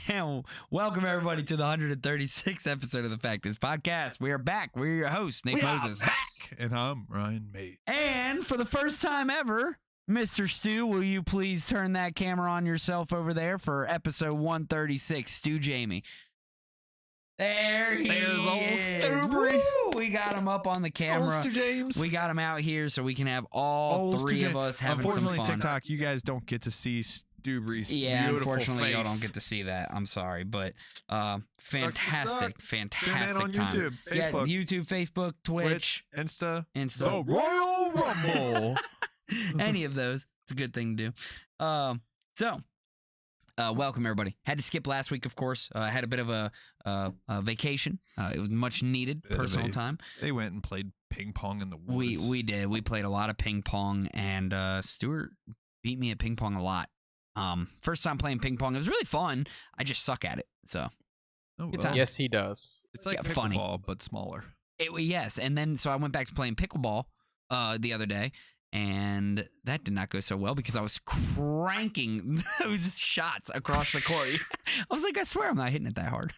And welcome everybody to the 136th episode of the Fact Is Podcast. We are back. We're your hosts, Nate Moses. And I'm Ryan May. And for the first time ever, Mr. Stu, will you please turn that camera on yourself over there for episode 136, Stu Jamie. There's old is. Stubry. Woo! We got him up on the camera. Mr. James. We got him out here so we can have all Old three Stu of James. us having some Unfortunately, fun. TikTok, you guys don't get to see Stubry's Yeah, beautiful unfortunately, y'all face. don't get to see that. I'm sorry, but fantastic Tune in time. on YouTube, Yeah, Facebook, YouTube, Facebook, Twitch, Insta, Insta, the Royal Rumble. any of those. It's a good thing to do. Welcome everybody. Had to skip last week, of course. Had a bit of a vacation. It was much needed personal time. They went and played ping pong in the woods. We did. We played a lot of ping pong, and Stuart beat me at ping pong a lot. First time playing ping pong. It was really fun. I just suck at it. So Oh, Good well. time. Yes, he does. It's like Yeah, funny. pickleball, but smaller. yes, and then so I went back to playing pickleball the other day. And that did not go so well because I was cranking those shots across the court. I was like, I swear I'm not hitting it that hard.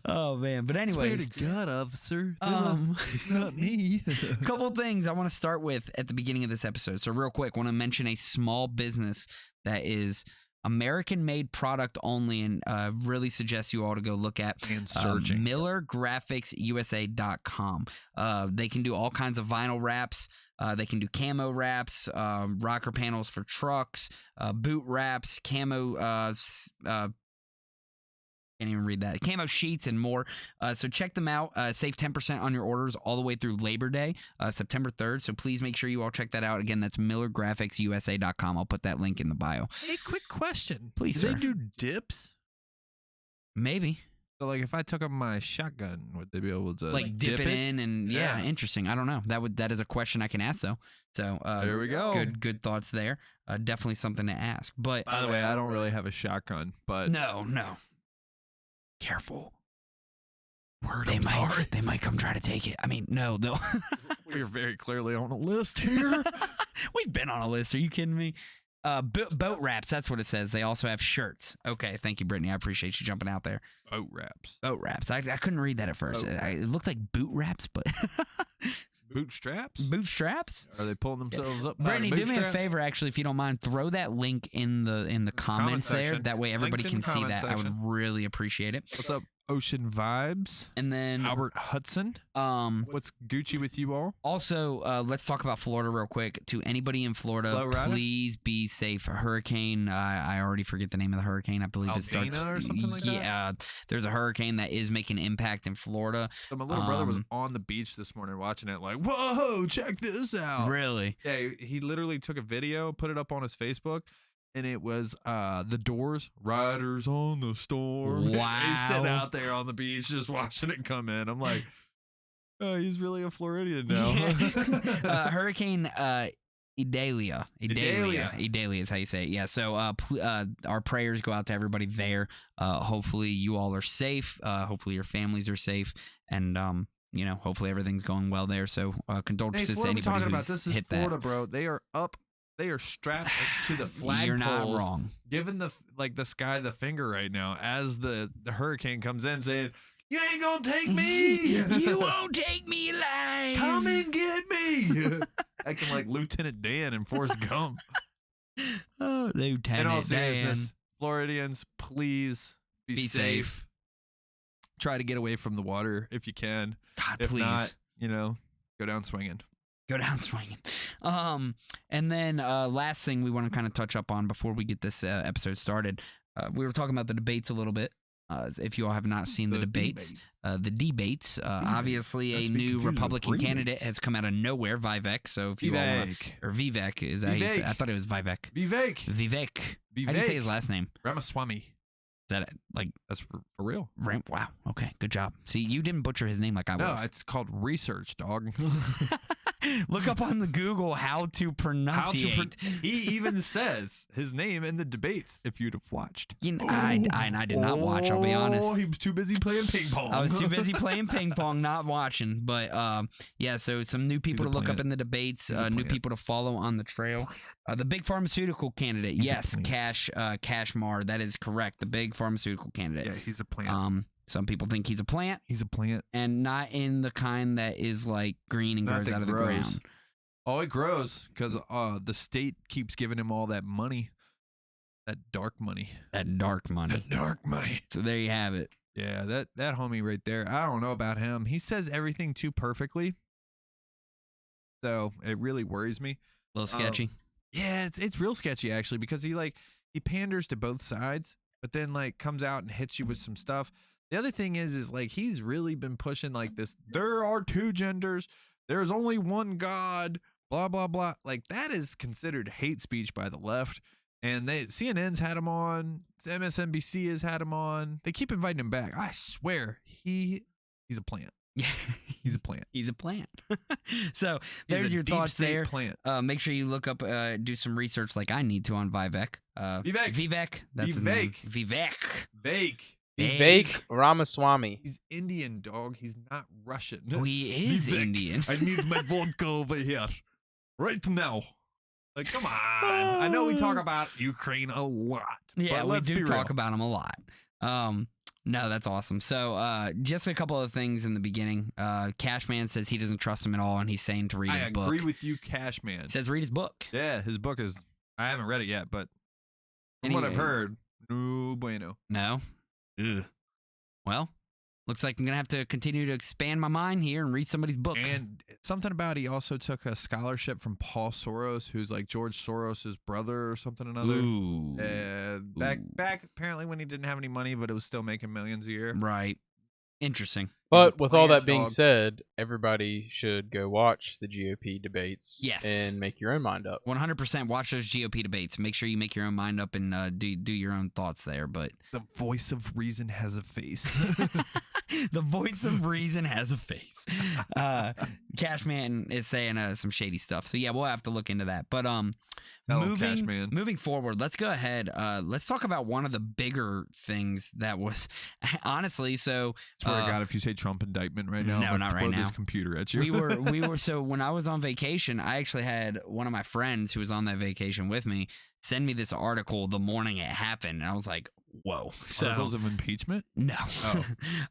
Oh, man. But anyways, Swear to God, officer. It's not me. a couple things I want to start with at the beginning of this episode. So real quick, I want to mention a small business that is American-made product only, and really suggest you all to go look at And searching. MillerGraphicsUSA.com. They can do all kinds of vinyl wraps. They can do camo wraps, rocker panels for trucks, boot wraps, camo. Can't even read that. Camo sheets and more. So check them out. Save 10% on your orders all the way through Labor Day, September 3rd. So please make sure you all check that out. Again, that's MillerGraphicsUSA.com. I'll put that link in the bio. Hey, quick question. Please, do sir. they do dips? Maybe. So, like, if I took up my shotgun, would they be able to Like dip it in and yeah, Yeah. interesting. I don't know. That is a question I can ask though. So There we go. Good thoughts there. Definitely something to ask. But By the way, I don't really have a shotgun, but no. Careful. word, They I'm sorry. might come try to take it. I mean, no, they'll We're very clearly on a list here. We've been on a list. Are you kidding me? Boat wraps, that's what it says. They also have shirts. Okay, thank you, Brittany. I appreciate you jumping out there. Boat wraps. Boat wraps. I couldn't read that at first. Boat It looked like boot wraps, but Bootstraps? bootstraps? Are they pulling themselves up? by Brittany, the do me a bootstraps? favor, actually, if you don't mind. Throw that link in the comments there. section. That way everybody Link in can the see comment that. I would section. really appreciate it. What's up, Ocean Vibes? And then, Albert Hudson. What's Gucci with you all? also, let's talk about Florida real quick. To anybody in Florida, Low rider? please be safe. Hurricane, I already forget the name of the hurricane. I believe it starts. Alpena or something like that? Yeah, there's a hurricane that is making impact in Florida. So my little brother was Um, on the beach this morning watching it like, whoa, check this out. Really? Yeah, he literally took a video, put it up on his Facebook, and it was The Doors, Riders on the Storm. He's sitting Wow. out there on the beach just watching it come in. I'm like, oh, he's really a Floridian now. Hurricane Idalia. Idalia is how you say it. Yeah. So our prayers go out to everybody there. Hopefully you all are safe. Hopefully your families are safe. And hopefully everything's going well there. So Hey, condolences to what are we anybody talking who's about? This is hit Florida, that. bro. They are up. They are strapped to the flag You're not poles, wrong. giving the sky the finger right now as the hurricane comes in, saying, "You ain't gonna take me. You won't take me alive. Come and get me." Acting like Lieutenant Dan in Forrest Gump. Oh, Lieutenant In all Dan. seriousness, Floridians, please be safe. Try to get away from the water if you can. God, If please. not, go down swinging. Go down swinging. And then last thing we want to kind of touch up on before we get this episode started, we were talking about the debates a little bit. If you all have not seen the debates, obviously Not a to be new confused with Republican remakes. candidate has come out of nowhere, Vivek. So if you all wanna, Vivek. or Vivek is that how you say it? I Vivek. thought it was Vivek. Vivek. Vivek. I didn't say his last name. Ramaswamy. Is that it? Like That's for real. Wow. Okay. Good job. See, you didn't butcher his name like I would. No, it's called research, dog. Look up on the Google how to pronunciate. He even says his name in the debates. If you'd have watched, I did not watch. I'll be honest. Oh, he was too busy playing ping pong. I was too busy playing ping pong, not watching. But yeah, so some new people to look up in the debates, new people to follow on the trail. The big pharmaceutical candidate, yes, Kashmir. That is correct. The big pharmaceutical candidate. Yeah, he's a plant. Some people think he's a plant. He's a plant, and not in the kind that is like green and grows out of the ground. Oh, it grows because the state keeps giving him all that money, that dark money. That dark money. So there you have it. Yeah, that homie right there. I don't know about him. He says everything too perfectly, so it really worries me. A little sketchy. Yeah, it's real sketchy actually because he panders to both sides, but then like comes out and hits you with some stuff. The other thing is like he's really been pushing like this. There are two genders. There's only one God. Blah blah blah. Like that is considered hate speech by the left. And CNN's had him on. MSNBC has had him on. They keep inviting him back. I swear he's a plant. He's a plant. He's a plant. So there's your thoughts there. Plant. Make sure you look up, do some research like I need to on Vivek. Vivek. That's his name. Vivek Ramaswamy. He's Indian, dog. He's not Russian. Oh, he is Indian. I need my vodka over here. Right now. Like, come on. I know we talk about Ukraine a lot. Yeah, we do talk about him a lot. No, that's awesome. So just a couple of things in the beginning. Cashman says he doesn't trust him at all, and he's saying to read his book. I agree with you, Cashman. It says read his book. Yeah, his book is... I haven't read it yet, but from what I've heard, no bueno. No? Ugh. Well, looks like I'm going to have to continue to expand my mind here and read somebody's book. And something about he also took a scholarship from Paul Soros, who's like George Soros' brother or something or another. Ooh. Back apparently when he didn't have any money, but it was still making millions a year. Right. Interesting. But with all that being said, everybody should go watch the GOP debates. Yes. And make your own mind up. 100% watch those GOP debates. Make sure you make your own mind up and do your own thoughts there. But the voice of reason has a face. The voice of reason has a face. Cashman is saying some shady stuff. So yeah, we'll have to look into that. But moving forward, let's go ahead. Let's talk about one of the bigger things that was honestly. So swear to God, if you say Trump indictment right now, no, not right now. This computer at you. We were. So when I was on vacation, I actually had one of my friends who was on that vacation with me send me this article the morning it happened, and I was like, whoa. So, articles of impeachment? No.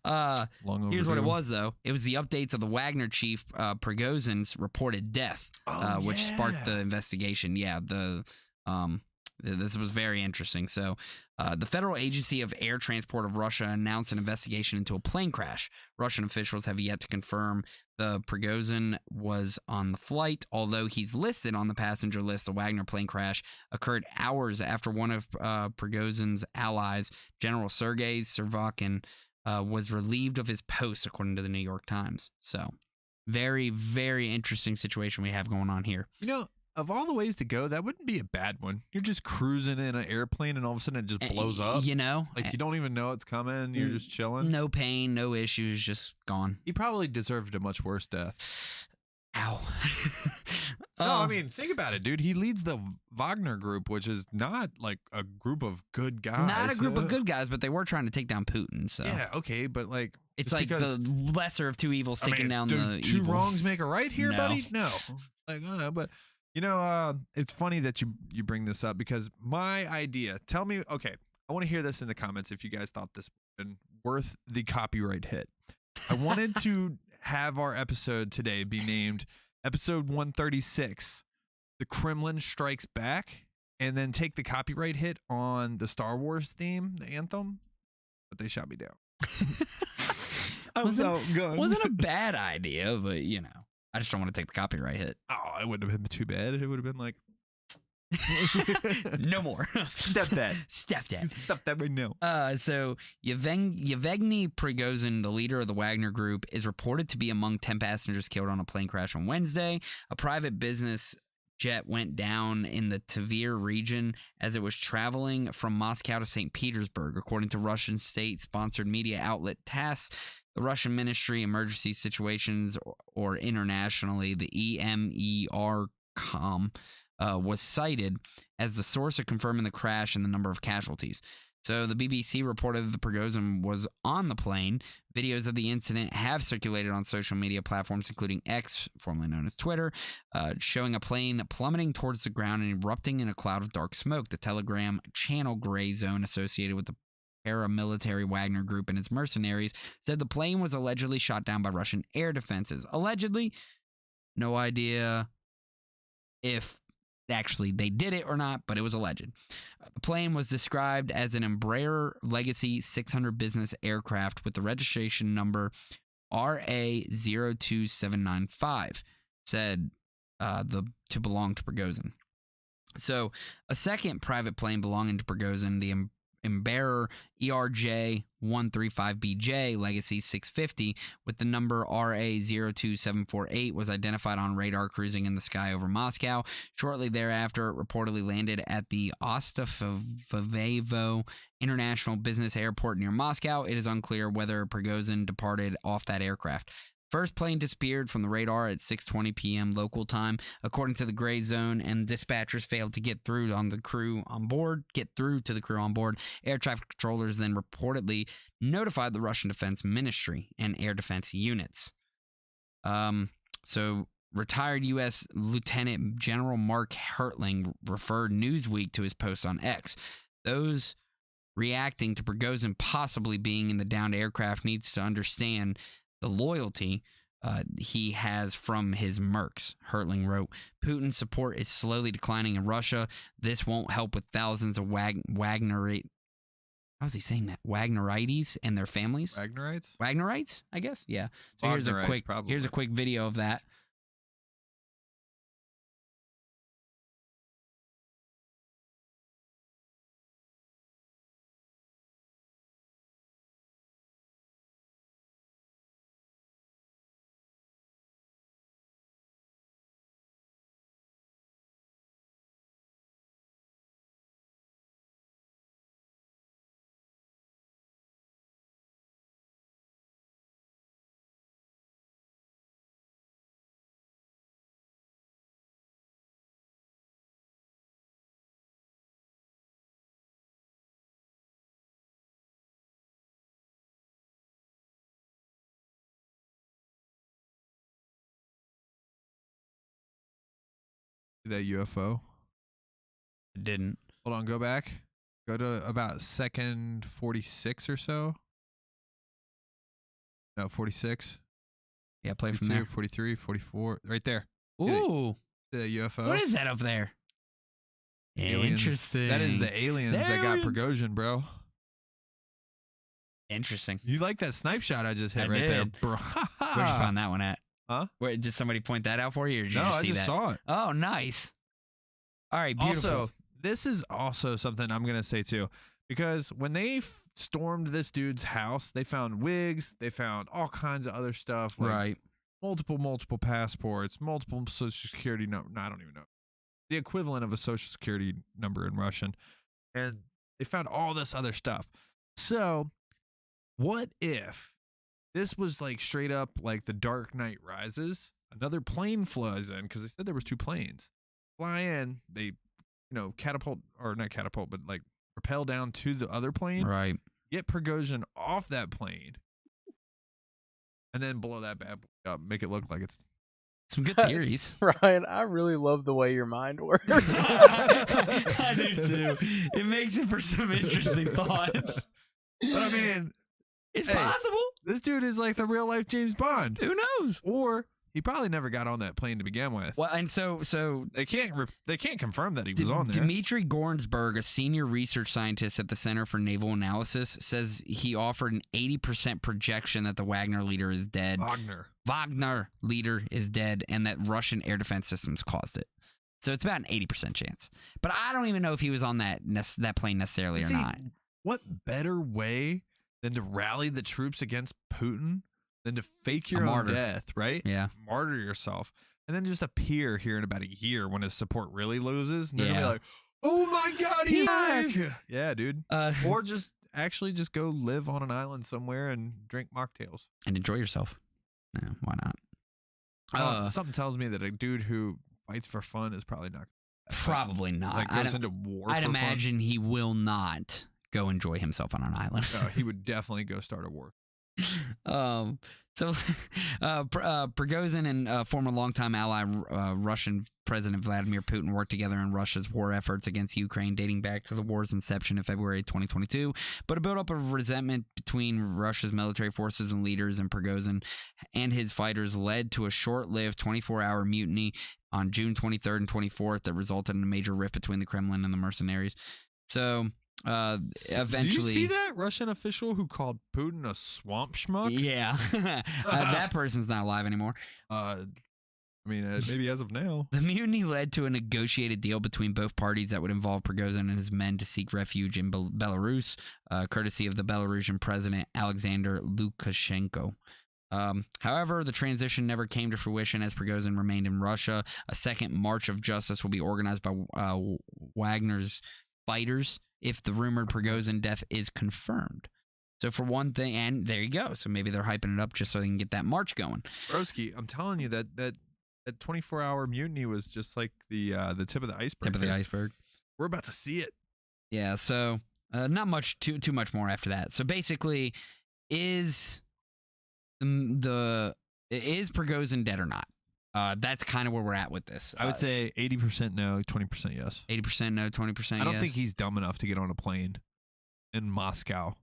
Oh. Here's what it was, though. It was the updates of the Wagner chief Prigozhin's reported death, which sparked the investigation. Yeah, this was very interesting. So the Federal Agency of Air Transport of Russia announced an investigation into a plane crash. Russian officials have yet to confirm the Prigozhin was on the flight, although he's listed on the passenger list. The Wagner plane crash occurred hours after one of Prigozhin's allies, General Sergei Sirvakin, was relieved of his post, according to the New York Times. So very, very interesting situation we have going on here. You know, of all the ways to go, that wouldn't be a bad one. You're just cruising in an airplane and all of a sudden it just blows up. You know? Like you don't even know it's coming. You're just chilling. No pain, no issues, just gone. He probably deserved a much worse death. Ow. No, I mean, think about it, dude. He leads the Wagner group, which is not like a group of good guys. Not a group of good guys, but they were trying to take down Putin. So yeah, okay, but like it's like the lesser of two evils taking down the two evil. wrongs make a right here, buddy? No. Like, but you know, it's funny that you bring this up because my idea. Tell me, okay, I want to hear this in the comments if you guys thought this would been worth the copyright hit. I wanted to have our episode today be named episode 136, The Kremlin Strikes Back, and then take the copyright hit on the Star Wars theme, the anthem, but they shot me down. Wasn't a bad idea, but you know, I just don't want to take the copyright hit. Oh, it wouldn't have been too bad. It would have been like, no more. Step that. Step that. Step that right now. So Yevgeny Prigozhin, the leader of the Wagner Group, is reported to be among 10 passengers killed on a plane crash on Wednesday. A private business jet went down in the Tver region as it was traveling from Moscow to St. Petersburg, according to Russian state-sponsored media outlet TASS. The Russian Ministry Emergency Situations or internationally the EMERCOM was cited as the source of confirming the crash and the number of casualties. So the BBC reported that the Prigozhin was on the plane. Videos of the incident have circulated on social media platforms, including X, formerly known as Twitter, showing a plane plummeting towards the ground and erupting in a cloud of dark smoke. The Telegram channel Gray Zone, associated with the paramilitary Wagner Group and its mercenaries, said the plane was allegedly shot down by Russian air defenses. Allegedly, no idea if actually they did it or not, but it was alleged. The plane was described as an Embraer Legacy 600 business aircraft with the registration number RA02795, said to belong to Prigozhin. So a second private plane belonging to Prigozhin, the Embraer ERJ-135BJ Legacy 650 with the number RA02748 was identified on radar cruising in the sky over Moscow. Shortly thereafter, it reportedly landed at the Ostavevo International Business Airport near Moscow. It is unclear whether Prigozhin departed off that aircraft. First plane disappeared from the radar at 6:20 p.m. local time, according to the Gray Zone, and dispatchers failed to get through to the crew on board. Air traffic controllers then reportedly notified the Russian Defense Ministry and air defense units. So retired U.S. Lieutenant General Mark Hertling referred Newsweek to his post on X. Those reacting to Prigozhin possibly being in the downed aircraft needs to understand the loyalty he has from his mercs. Hertling wrote, Putin's support is slowly declining in Russia. This won't help with thousands of Wagnerites. How is he saying that? Wagnerites and their families? Wagnerites, I guess? Yeah. So here's a quick video of that. That UFO? It didn't. Hold on, go back. Go to about second 46 or so. No, 46. Yeah, play from there. 43, 44. Right there. Ooh. The UFO. What is that up there? Aliens. Interesting. That is the aliens that got Prigozhin, bro. Interesting. You like that snipe shot I just hit there, bro? Where'd you find that one at? Huh? Where, did somebody point that out for you, or did you no, just see I just that? saw it. Oh, nice. All right, beautiful. Also, this is also something I'm going to say too, because when they stormed this dude's house, they found wigs, they found all kinds of other stuff, like right? Multiple passports, multiple social security number. No, I don't even know the equivalent of a social security number in Russian, and they found all this other stuff. So, what if this was like straight up like the Dark Knight Rises? Another plane flies in, because they said there was two planes. Fly in, they, catapult, or not catapult, but like propel down to the other plane. Right. Get Prigozhin off that plane, and then blow that bad boy up. Make it look like it's some good theories. Ryan, I really love the way your mind works. I do too. It makes it for some interesting thoughts. But I mean, it's possible. This dude is like the real life James Bond. Who knows? Or he probably never got on that plane to begin with. Well, and so they can't confirm that he was on there. Dmitry Gornsberg, a senior research scientist at the Center for Naval Analysis, says he offered an 80% projection that the Wagner leader is dead. Wagner leader is dead, and that Russian air defense systems caused it. So it's about an 80% chance. But I don't even know if he was on that plane necessarily or not. What better way than to rally the troops against Putin than to fake your own death, right? Yeah. Martyr yourself. And then just appear here in about a year when his support really loses. And then be like, oh my God, he's back. Yeah, dude. Or just actually just go live on an island somewhere and drink mocktails. And enjoy yourself. Yeah, why not? Something tells me that a dude who fights for fun is probably not. Probably not. Like goes into war. I'd for imagine he will not go enjoy himself on an island. fun. No, he would definitely go start a war. Prigozhin and former longtime ally Russian President Vladimir Putin worked together in Russia's war efforts against Ukraine dating back to the war's inception in February 2022. But a buildup of resentment between Russia's military forces and leaders and Prigozhin and his fighters led to a short-lived 24-hour mutiny on June 23rd and 24th that resulted in a major rift between the Kremlin and the mercenaries. So eventually, do you see that Russian official who called Putin a swamp schmuck? Yeah, that person's not alive anymore. Maybe as of now. The mutiny led to a negotiated deal between both parties that would involve Prigozhin and his men to seek refuge in Belarus, courtesy of the Belarusian president Alexander Lukashenko. However, the transition never came to fruition as Prigozhin remained in Russia. A second March of Justice will be organized by Wagner's fighters if the rumored Prigozhin death is confirmed. So for one thing, and there you go. So maybe they're hyping it up just so they can get that march going. Broski, I'm telling you that 24-hour mutiny was just like the tip of the iceberg. Tip of the iceberg. We're about to see it. Yeah. So not much too much more after that. So basically, is Prigozhin dead or not? That's kind of where we're at with this. I would say 80% no, 20% yes. 80% no, 20% yes. I don't think he's dumb enough to get on a plane in Moscow.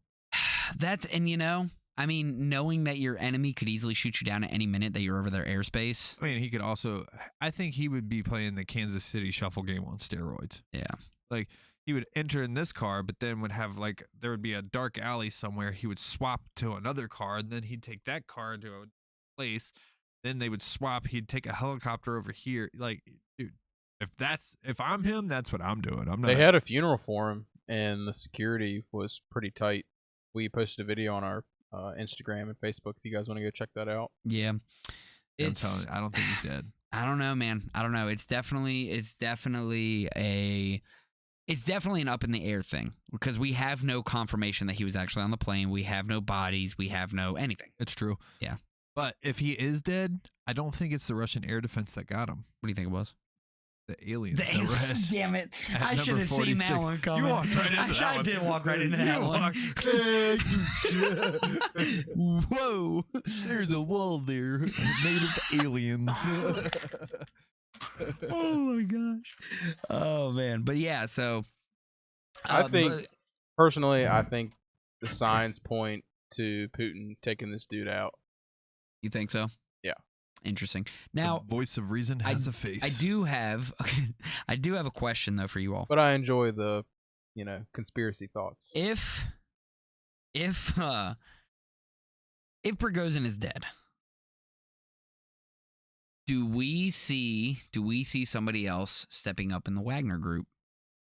Knowing that your enemy could easily shoot you down at any minute that you're over their airspace. I mean, he could also, I think he would be playing the Kansas City Shuffle game on steroids. Yeah. Like, he would enter in this car, but then would have, like, there would be a dark alley somewhere. He would swap to another car, and then he'd take that car to a place. Then they would swap. He'd take a helicopter over here. Like, dude, if I'm him, that's what I'm doing. I'm not. They had a funeral for him, and the security was pretty tight. We posted a video on our Instagram and Facebook if you guys want to go check that out. Yeah. I'm telling you, I don't think he's dead. I don't know, man. I don't know. It's definitely an up in the air thing because we have no confirmation that he was actually on the plane. We have no bodies. We have no anything. It's true. Yeah. But if he is dead, I don't think it's the Russian air defense that got him. What do you think it was? The aliens. Damn it. I should have seen that one coming. You walked right into that one. I did walk right into that one. Whoa. There's a wall there made of aliens. Oh, my gosh. Oh, man. But, yeah, so. I think the signs point to Putin taking this dude out. You think so? Yeah. Interesting. Now, the voice of reason has a face. I do have a question though for you all. But I enjoy the, conspiracy thoughts. If Prigozhin is dead, do we see somebody else stepping up in the Wagner group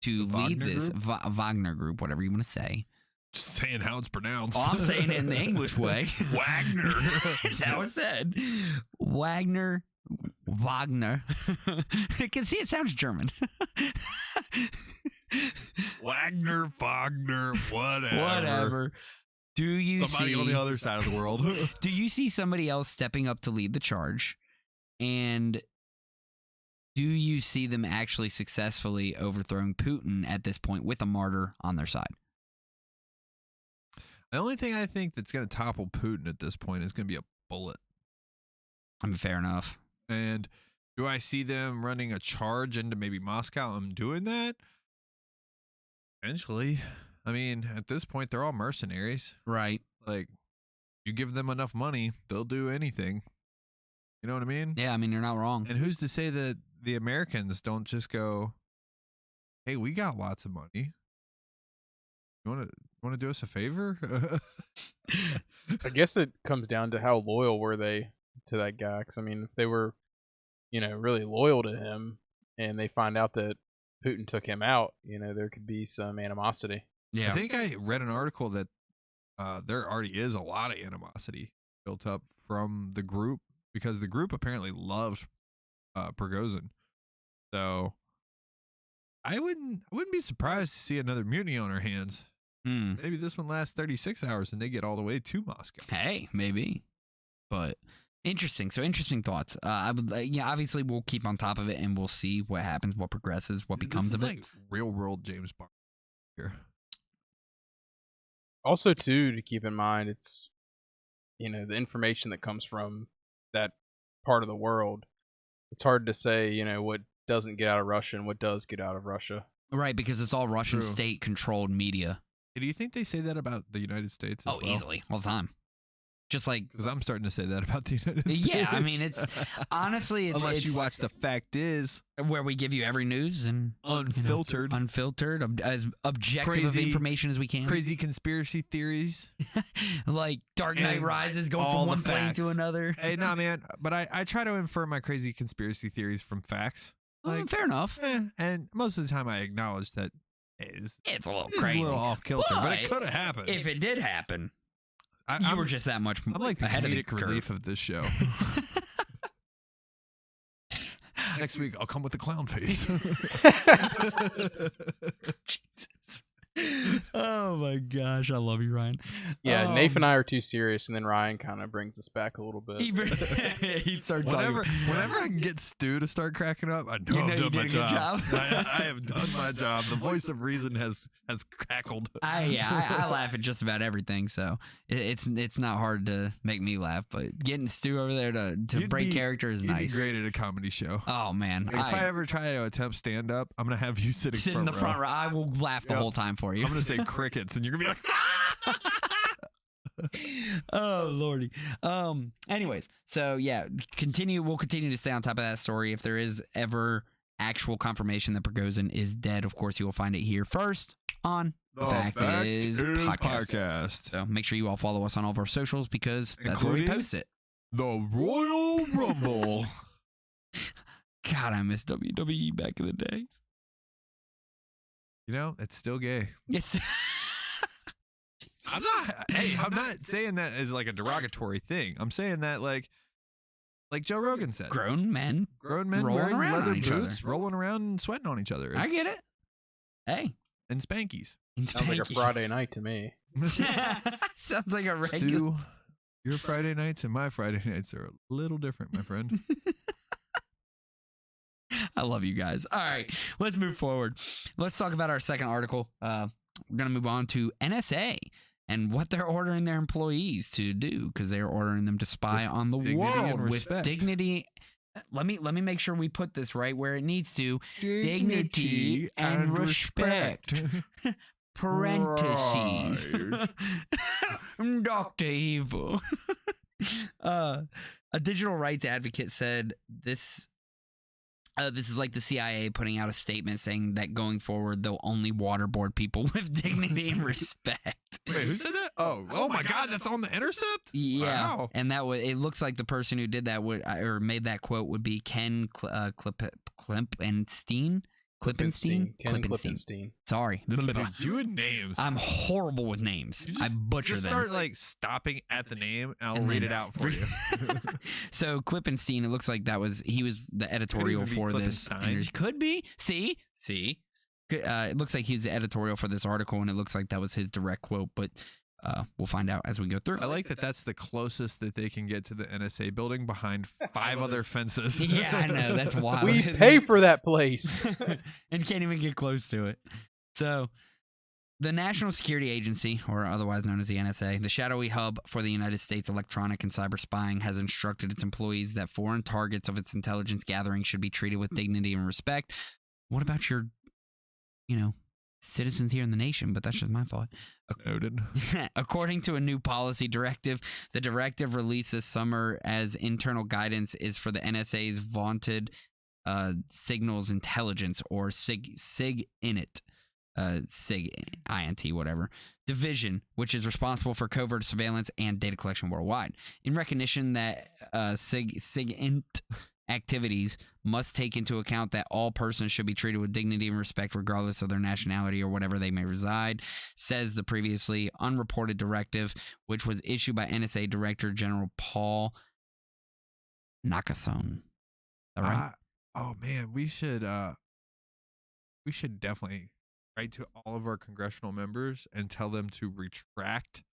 to lead this Wagner group, whatever you want to say? Just saying how it's pronounced. Oh, I'm saying it in the English way. Wagner. That's how it's said. Wagner. You can see it sounds German. Wagner, whatever. Do you somebody see on the other side of the world? Do you see somebody else stepping up to lead the charge? And do you see them actually successfully overthrowing Putin at this point with a martyr on their side? The only thing I think that's going to topple Putin at this point is going to be a bullet. I mean, fair enough. And do I see them running a charge into maybe Moscow and doing that? Eventually. I mean, at this point, they're all mercenaries. Right. Like, you give them enough money, they'll do anything. You know what I mean? Yeah, I mean, you're not wrong. And who's to say that the Americans don't just go, hey, we got lots of money. You want to do us a favor? I guess it comes down to how loyal were they to that guy. Because, I mean, if they were, really loyal to him and they find out that Putin took him out, there could be some animosity. Yeah. I think I read an article that there already is a lot of animosity built up from the group because the group apparently loved Prigozhin. So I wouldn't be surprised to see another mutiny on our hands. Maybe this one lasts 36 hours and they get all the way to Moscow. Hey, maybe. But interesting. So interesting thoughts. I would, obviously we'll keep on top of it and we'll see what happens, what progresses, what becomes This of is it. like real world James Bond here. Also, too, to keep in mind, it's, the information that comes from that part of the world. It's hard to say, what doesn't get out of Russia and what does get out of Russia. Right, because it's all Russian True. state-controlled media. Do you think they say that about the United States as well? Easily. All the time. Just like... Because I'm starting to say that about the United States. Yeah, I mean, it's... Honestly, it's... Unless you watch The Fact Is... Where we give you every news and... Unfiltered. Unfiltered, as objective of Crazy- information as we can. Crazy conspiracy theories. Like Dark Knight And Rises going all from the one plane facts. to another. Hey, nah, man. But I try to infer my crazy conspiracy theories from facts. Fair enough. And most of the time I acknowledge that it's It's a little a crazy. little off kilter, but it But could have happened. If it did happen, you I'm, were just that much I'm like the ahead of the comedic relief of this show. Next week I'll come with the clown face. Jesus. Oh my gosh, I love you, Ryan. Yeah, Nath and I are too serious, and then Ryan kind of brings us back a little bit. He starts Whenever talking. I can get Stu to start cracking up, I know You know I've you done did my a good job. job. I have done my job. The voice of reason has cackled. I laugh at just about everything, so it's not hard to make me laugh. But getting Stu over there to You'd break be- character is You'd nice. be great at a comedy show. Oh man, Like, if I ever try to attempt stand up, I'm gonna have you sitting sit in the front row. I will laugh the Yep. whole time for you. I'm gonna say crickets, and you're gonna be like, Oh lordy. Anyways, so yeah, we'll continue to stay on top of that story. If there is ever actual confirmation that Prigozhin is dead, of course you will find it here first on The Fact Is podcast. So make sure you all follow us on all of our socials because that's where we Including post it. The Royal Rumble. God, I miss WWE back in the days. You know, it's still gay. It's I'm not saying that as like a derogatory thing. I'm saying that like Joe Rogan said. grown men. Grown men rolling wearing around on leather each other. boots, rolling around and sweating on each other. I get it. Hey, And spankies. Sounds like a Friday night to me. Sounds like a regular. Stu, your Friday nights and my Friday nights are a little different, my friend. I love you guys. All right, let's move forward. Let's talk about our second article. We're going to move on to NSA and what they're ordering their employees to do because they're ordering them to spy With on the dignity and world with respect. dignity. Let me make sure we put this right where it needs to. Dignity and respect. Parentheses. Dr. Evil. A digital rights advocate said this is like the CIA putting out a statement saying that going forward they'll only waterboard people with dignity and respect. Wait, who said that? Oh my God, that's on the Intercept? Yeah, Wow. and that it looks like the person who did that or made that quote would be Ken Klippenstein. Ken Klippenstein. Sorry, You and names. I'm horrible with names. You just- I butcher Just them. start like stopping at the name and I'll And read then- it out for you. So Klippenstein, it looks like he was the editorial even be for this. Klippenstein. Could be. See. It looks like he's the editorial for this article, and it looks like that was his direct quote. But we'll find out as we go through. I like that that's the closest that they can get to the NSA building behind 5 other fences. Yeah, I know. That's wild. We pay for that place. and can't even get close to it. So, the National Security Agency, or otherwise known as the NSA, the shadowy hub for the United States electronic and cyber spying, has instructed its employees that foreign targets of its intelligence gathering should be treated with dignity and respect. What about your, citizens here in the nation? But that's just my thought. Noted. According to a new policy directive, the directive released this summer as internal guidance is for the NSA's vaunted signals intelligence, or SIG-INT, SIG-INT, whatever, division, which is responsible for covert surveillance and data collection worldwide. In recognition that SIG-INT activities must take into account that all persons should be treated with dignity and respect regardless of their nationality or whatever they may reside, says the previously unreported directive, which was issued by NSA Director General Paul Nakasone. All right. Oh man, we should definitely write to all of our congressional members and tell them to retract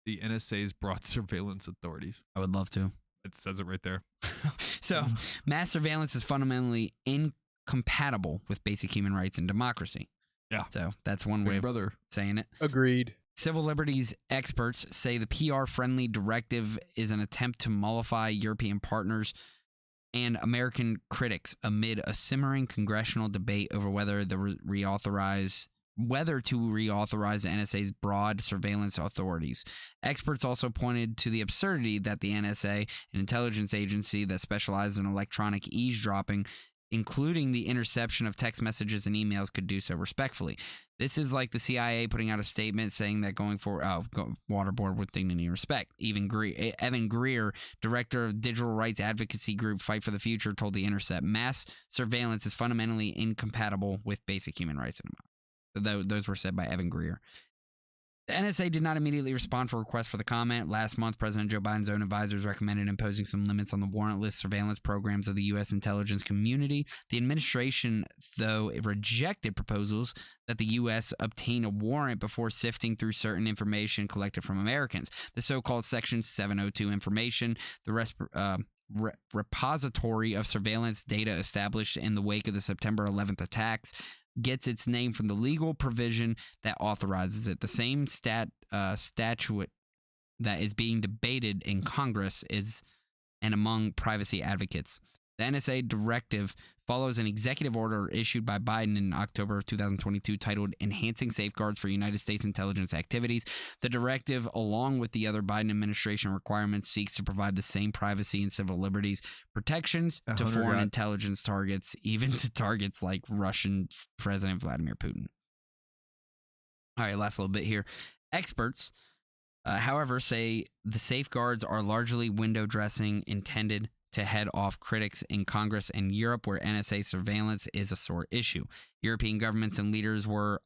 the NSA's broad surveillance authorities. I would love to. It says it right there. So, mass surveillance is fundamentally incompatible with basic human rights and democracy. Yeah. So, that's one way of saying it. Agreed. Civil liberties experts say the PR-friendly directive is an attempt to mollify European partners and American critics amid a simmering congressional debate over whether to reauthorize the NSA's broad surveillance authorities. Experts also pointed to the absurdity that the NSA, an intelligence agency that specializes in electronic eavesdropping, including the interception of text messages and emails, could do so respectfully. This is like the CIA putting out a statement saying that going for waterboard with dignity and respect. Evan Greer, director of digital rights advocacy group Fight for the Future, told The Intercept, mass surveillance is fundamentally incompatible with basic human rights. Those were said by Evan Greer. The NSA did not immediately respond for requests for the comment. Last month, President Joe Biden's own advisors recommended imposing some limits on the warrantless surveillance programs of the U.S. intelligence community. The administration, though, rejected proposals that the U.S. obtain a warrant before sifting through certain information collected from Americans. The so-called Section 702 information, the repository of surveillance data established in the wake of the September 11th attacks, gets its name from the legal provision that authorizes it. The same statute that is being debated in Congress and among privacy advocates. The NSA directive follows an executive order issued by Biden in October of 2022 titled Enhancing Safeguards for United States Intelligence Activities. The directive, along with the other Biden administration requirements, seeks to provide the same privacy and civil liberties protections to foreign intelligence targets, even to targets like Russian President Vladimir Putin. All right, last little bit here. Experts, however, say the safeguards are largely window dressing intended to head off critics in Congress and Europe, where NSA surveillance is a sore issue. European governments and leaders were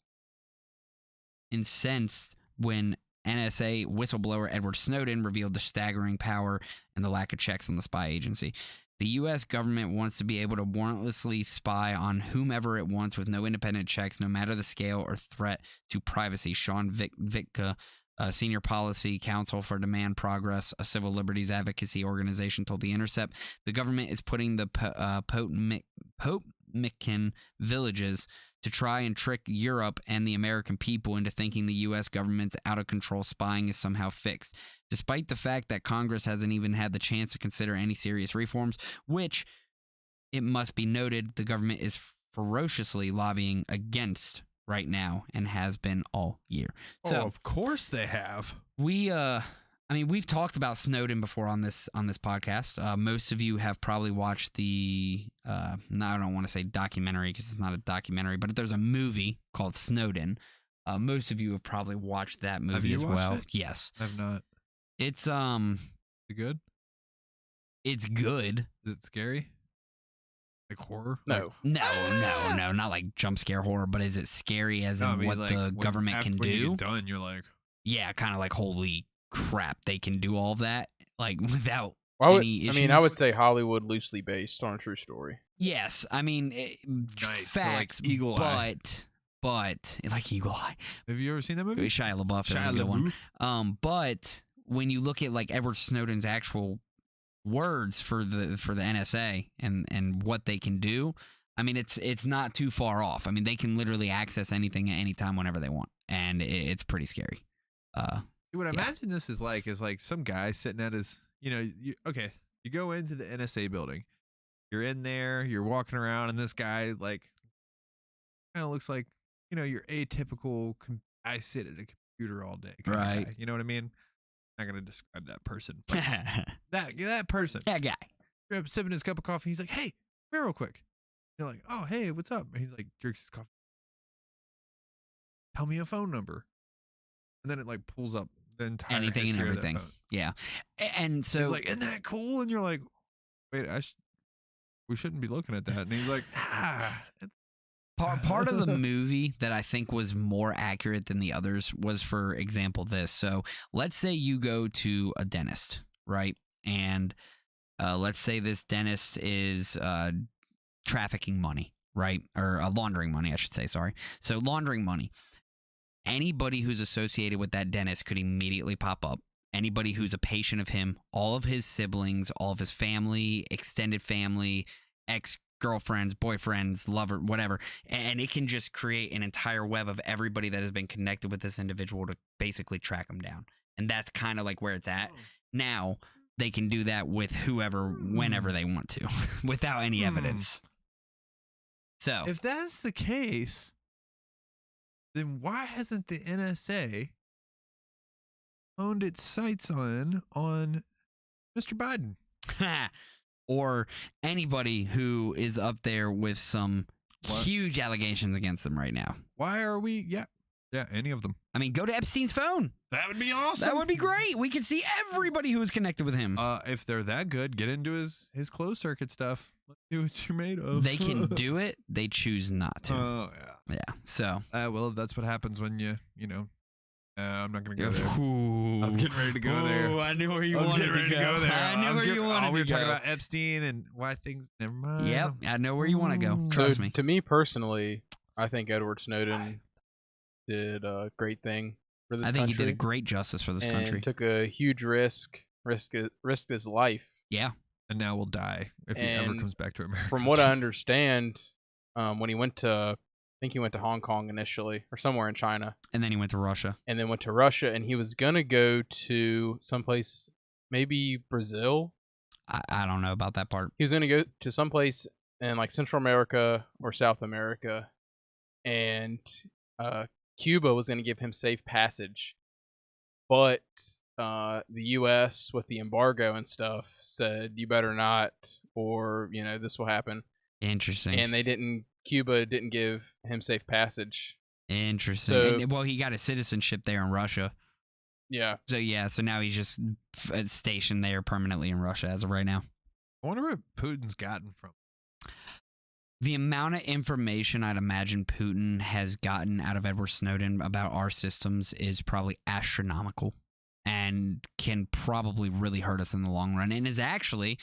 incensed when NSA whistleblower Edward Snowden revealed the staggering power and the lack of checks on the spy agency. The U.S. government wants to be able to warrantlessly spy on whomever it wants with no independent checks, no matter the scale or threat to privacy. Sean Vitka, Senior Policy Counsel for Demand Progress, a civil liberties advocacy organization, told The Intercept, the government is putting the Potemkin villages to try and trick Europe and the American people into thinking the U.S. government's out-of-control spying is somehow fixed, despite the fact that Congress hasn't even had the chance to consider any serious reforms, which, it must be noted, the government is ferociously lobbying against right now and has been all year. So, of course they have. We've talked about Snowden before on this podcast. Most of you have probably watched the I don't want to say documentary because it's not a documentary, but there's a movie called Snowden. Most of you have probably watched that movie as well. It? Yes. I've not. It's Is it good? It's good. Is it scary? Like horror? No. No, not like jump scare horror, but is it scary as in what the government can do? When you get done, you're like, yeah, kind of like, holy crap, they can do all that, like, without any issues. I would say Hollywood loosely based on a true story. Yes, nice. Facts, so like Eagle Eye. But like Eagle Eye. Have you ever seen that movie? Shia LaBeouf, that's a good one. But when you look at like Edward Snowden's actual words for the NSA and what they can do, I mean, it's not too far off. I mean, they can literally access anything at any time whenever they want, and it's pretty scary. What I imagine this is like some guy sitting at his, you go into the NSA building, you're in there, you're walking around, and this guy like kind of looks like, your atypical I sit at a computer all day kind of guy. You know what I mean? I'm not gonna describe that person. But that person. That guy. You're sipping his cup of coffee. He's like, "Hey, come here real quick." You're like, "Oh, hey, what's up?" And he's like, jerks his coffee. Tell me a phone number, and then it like pulls up the entire anything and everything. Yeah, and so he's like, "Isn't that cool?" And you're like, "Wait, we shouldn't be looking at that." And he's like, Part of the movie that I think was more accurate than the others was, for example, this. So let's say you go to a dentist, right? And let's say this dentist is trafficking money, right? Or laundering money, I should say. Sorry. So laundering money. Anybody who's associated with that dentist could immediately pop up. Anybody who's a patient of him, all of his siblings, all of his family, extended family, ex-girlfriends, boyfriends, lover, whatever. And it can just create an entire web of everybody that has been connected with this individual to basically track them down. And that's kind of like where it's at. Now, they can do that with whoever, whenever they want to, without any evidence. So, if that's the case, then why hasn't the NSA honed its sights on Mr. Biden? or anybody who is up there with some huge allegations against them right now. Why are we? Yeah, any of them. I mean, go to Epstein's phone. That would be awesome. That would be great. We could see everybody who was connected with him. If they're that good, get into his closed circuit stuff. Let's see what you're made of. They can do it. They choose not to. Oh, yeah. Yeah. So. Well, that's what happens when you know. I'm not going to go there. Ooh. I was getting ready to go there. I knew where you wanted to go. There. I knew where you wanted to go. We were talking about Epstein and why things. Never mind. Yep. I know where you want to go. Trust me. To me personally, I think Edward Snowden did a great thing for this country. I think he did a great justice for this country. Took a huge risked his life. Yeah. And now will die if he ever comes back to America. From what I understand, when he went to, I think he went to Hong Kong initially, or somewhere in China. And then he went to Russia. And he was going to go to someplace, maybe Brazil. I don't know about that part. He was going to go to someplace in like Central America or South America. And Cuba was going to give him safe passage. But the U.S., with the embargo and stuff, said, you better not, or, this will happen. Interesting. And Cuba didn't give him safe passage. Interesting. So, well, he got a citizenship there in Russia. Yeah. So now he's just stationed there permanently in Russia as of right now. I wonder where Putin's gotten from. The amount of information I'd imagine Putin has gotten out of Edward Snowden about our systems is probably astronomical and can probably really hurt us in the long run. And is actually,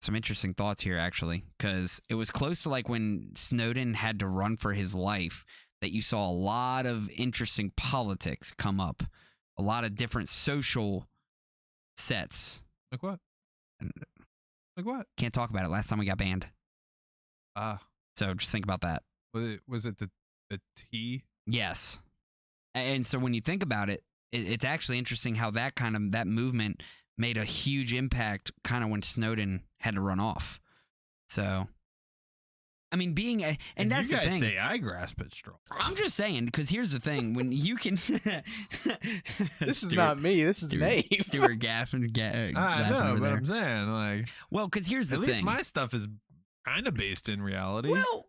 some interesting thoughts here, actually, because it was close to like when Snowden had to run for his life that you saw a lot of interesting politics come up, a lot of different social sets. Like what? Like what? Can't talk about it. Last time we got banned. So just think about that. Was it the T? Yes. And so when you think about it, it's actually interesting how that movement made a huge impact kind of when Snowden had to run off. So, I mean, and that's you the guys thing. Say I grasp it strong. I'm just saying, because here's the thing: when you can, this is not me. This is Nate. Stuart Gaffin. I know, but I'm saying, like, well, because here's the thing. At least my stuff is kind of based in reality. Well.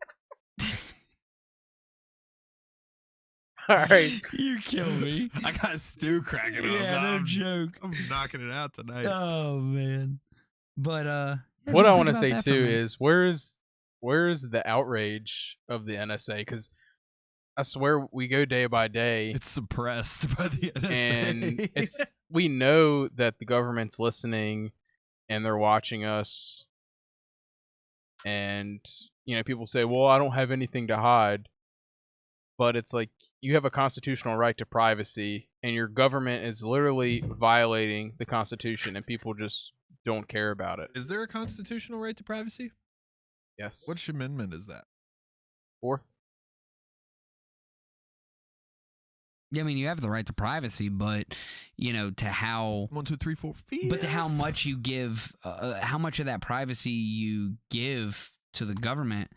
All right. You kill me. I got Stu cracking up. Yeah, no joke. I'm knocking it out tonight. Oh, man. But, yeah, what I want to say, too, is where is the outrage of the NSA? Because I swear we go day by day. It's suppressed by the NSA. And we know that the government's listening and they're watching us. And, people say, well, I don't have anything to hide. But it's like, you have a constitutional right to privacy, and your government is literally violating the Constitution, and people just don't care about it. Is there a constitutional right to privacy? Yes. Which amendment is that? 4th. Yeah, I mean, you have the right to privacy, but to how 1, 2, 3, 4, 5. But to how much you give, how much of that privacy you give to the government.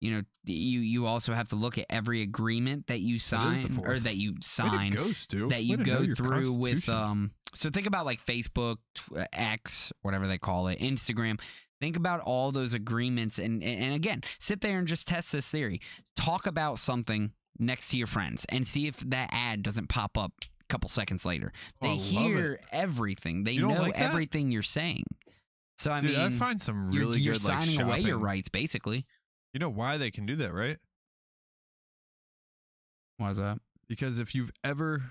You also have to look at every agreement that you sign or that you sign that you go through with. So think about like Facebook, X, whatever they call it, Instagram. Think about all those agreements and again, sit there and just test this theory. Talk about something next to your friends and see if that ad doesn't pop up a couple seconds later. They hear everything. They know everything you're saying. So I mean, I find some really you're good signing away your rights, basically. You know why they can do that, right? Why is that? Because if you've ever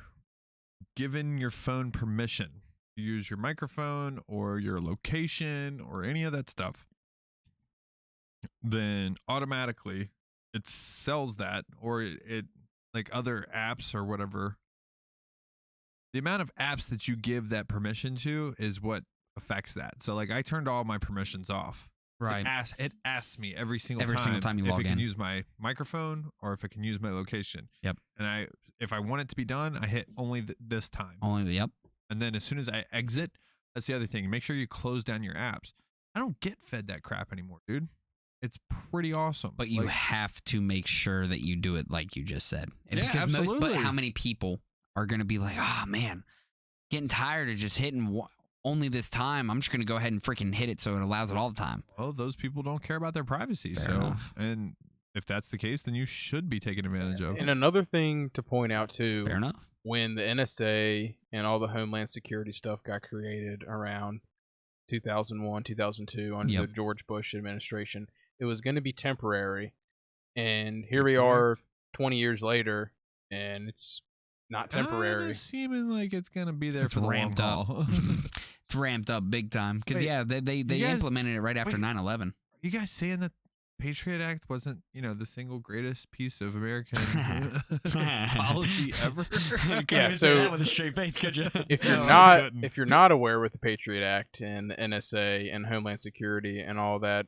given your phone permission to use your microphone or your location or any of that stuff, then automatically it sells that, or it like other apps or whatever. The amount of apps that you give that permission to is what affects that. So like I turned all my permissions off. Right. It asks me every single time you if log it can in. use my microphone or if it can use my location. Yep. And if I want it to be done, I hit only this time. Yep. And then as soon as I exit, that's the other thing. Make sure you close down your apps. I don't get fed that crap anymore, dude. It's pretty awesome. But you have to make sure that you do it like you just said. Yeah, because absolutely. But how many people are going to be like, oh, man, getting tired of just hitting only this time. I'm just going to go ahead and freaking hit it so it allows it all the time. Well, those people don't care about their privacy. Fair enough. And if that's the case, then you should be taken advantage of. And another thing to point out, too, Fair enough. when the NSA and all the Homeland Security stuff got created around 2001, 2002 under the George Bush administration, it was going to be temporary. And here we are 20 years later, and it's not temporary. It's seeming like it's going to be there It's for the ramped long up. haul. It's ramped up big time. Because, they guys- implemented it right after 9/11. You guys saying that Patriot Act wasn't, the single greatest piece of American policy ever? Yeah, so with a straight face, could you? if you're No, I couldn't. if you're not aware with the Patriot Act and the NSA and Homeland Security and all that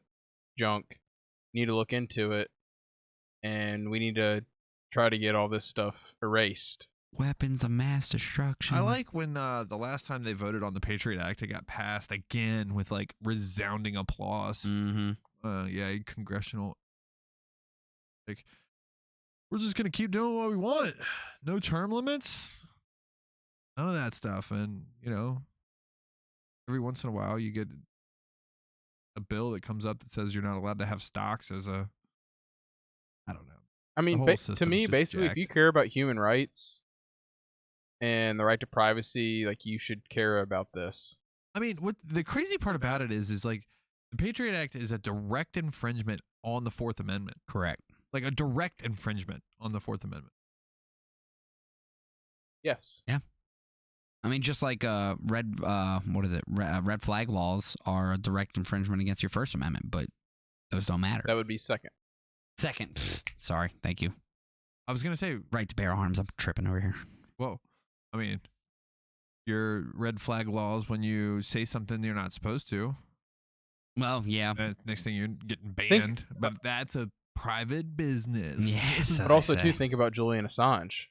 junk, you need to look into it, and we need to try to get all this stuff erased. Weapons of mass destruction. I like when the last time they voted on the Patriot Act, it got passed again with like resounding applause. Mm-hmm. Congressional. Like, we're just gonna keep doing what we want. No term limits. None of that stuff. And every once in a while you get a bill that comes up that says you're not allowed to have stocks as a. I don't know. I mean, whole to system's me, just basically, if you jacked. care about human rights and the right to privacy, like, you should care about this. I mean, what the crazy part about it is like the Patriot Act is a direct infringement on the Fourth Amendment. Correct. Like a direct infringement on the Fourth Amendment. Yes. I mean, just like red flag laws are a direct infringement against your First Amendment, but those don't matter. That would be second. Second. Sorry. Thank you. I was gonna say, Right to bear arms. I'm tripping over here. whoa. I mean, your red flag laws when you say something you're not supposed to. Well, yeah. Next thing you're getting banned, but that's a private business. Yes. But also, too, think about Julian Assange.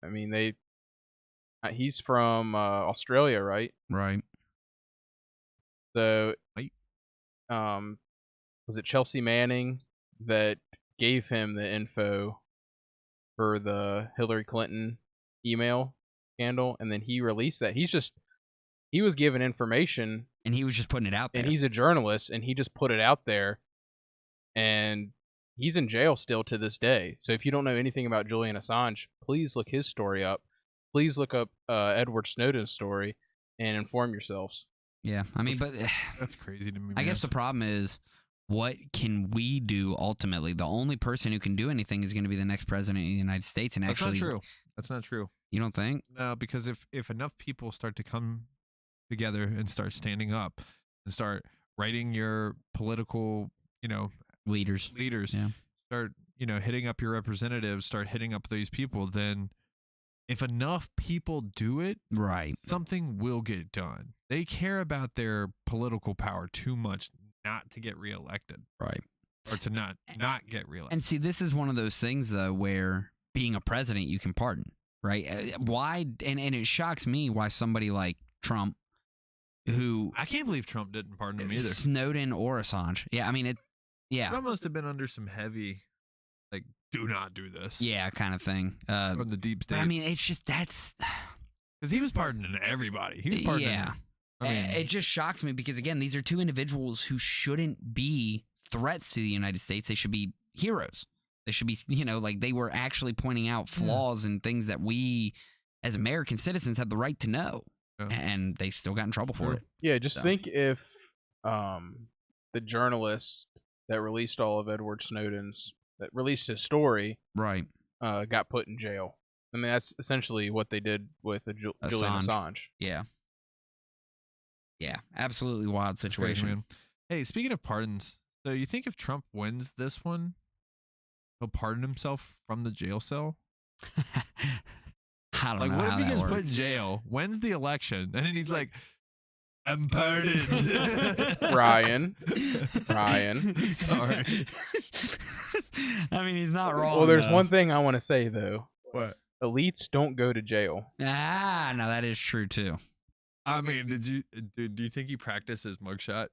I mean, he's from Australia, right? Right. So, Right. was it Chelsea Manning that gave him the info for the Hillary Clinton email scandal, and then he released that? He was given information, And he was just putting it out there. and he's a journalist, and he just put it out there, and he's in jail still to this day. So if you don't know anything about Julian Assange, please look his story up. Please look up Edward Snowden's story and inform yourselves. Yeah. I mean, but That's crazy to me. I guess the problem is, what can we do ultimately? The only person who can do anything is going to be the next president of the United States. And that's actually, not true. That's not true. You don't think? No, because if enough people start to come together and start standing up and start writing your political, Leaders. leaders, Yeah. start, hitting up your representatives, start hitting up these people, then if enough people do it, Right. something will get done. They care about their political power too much not to get reelected Right. or to not get reelected. And see, this is one of those things, though, where being a president, you can pardon, right? Why? And it shocks me why somebody like Trump, who I can't believe Trump didn't pardon him either. Snowden or Assange. Yeah, I mean, Trump must have been under some heavy, like, do not do this. yeah, kind of thing. From the deep state. But I mean, it's just that's. because he was pardoning everybody. He was pardoning. Yeah. I mean, It just shocks me because, again, these are two individuals who shouldn't be threats to the United States. They should be heroes. They should be, like they were actually pointing out flaws and things that we, as American citizens, have the right to know. Yeah. And they still got in trouble for Sure. it. Yeah, just So. think if the journalist that released all of Edward Snowden's, that released his story, Right. got put in jail. I mean, that's essentially what they did with Julian Assange. Yeah. Yeah. Absolutely wild it's crazy, situation. man. Hey, speaking of pardons, So you think if Trump wins this one, he'll pardon himself from the jail cell? I don't Like, know what how if he that gets works. put in jail, wins the election, and then he's like, I'm pardoned. Ryan. Sorry. I mean, he's not wrong. Well, there's though. one thing I want to say though. What? Elites don't go to jail. No, that is true too. I mean, do you think he practiced his mugshot?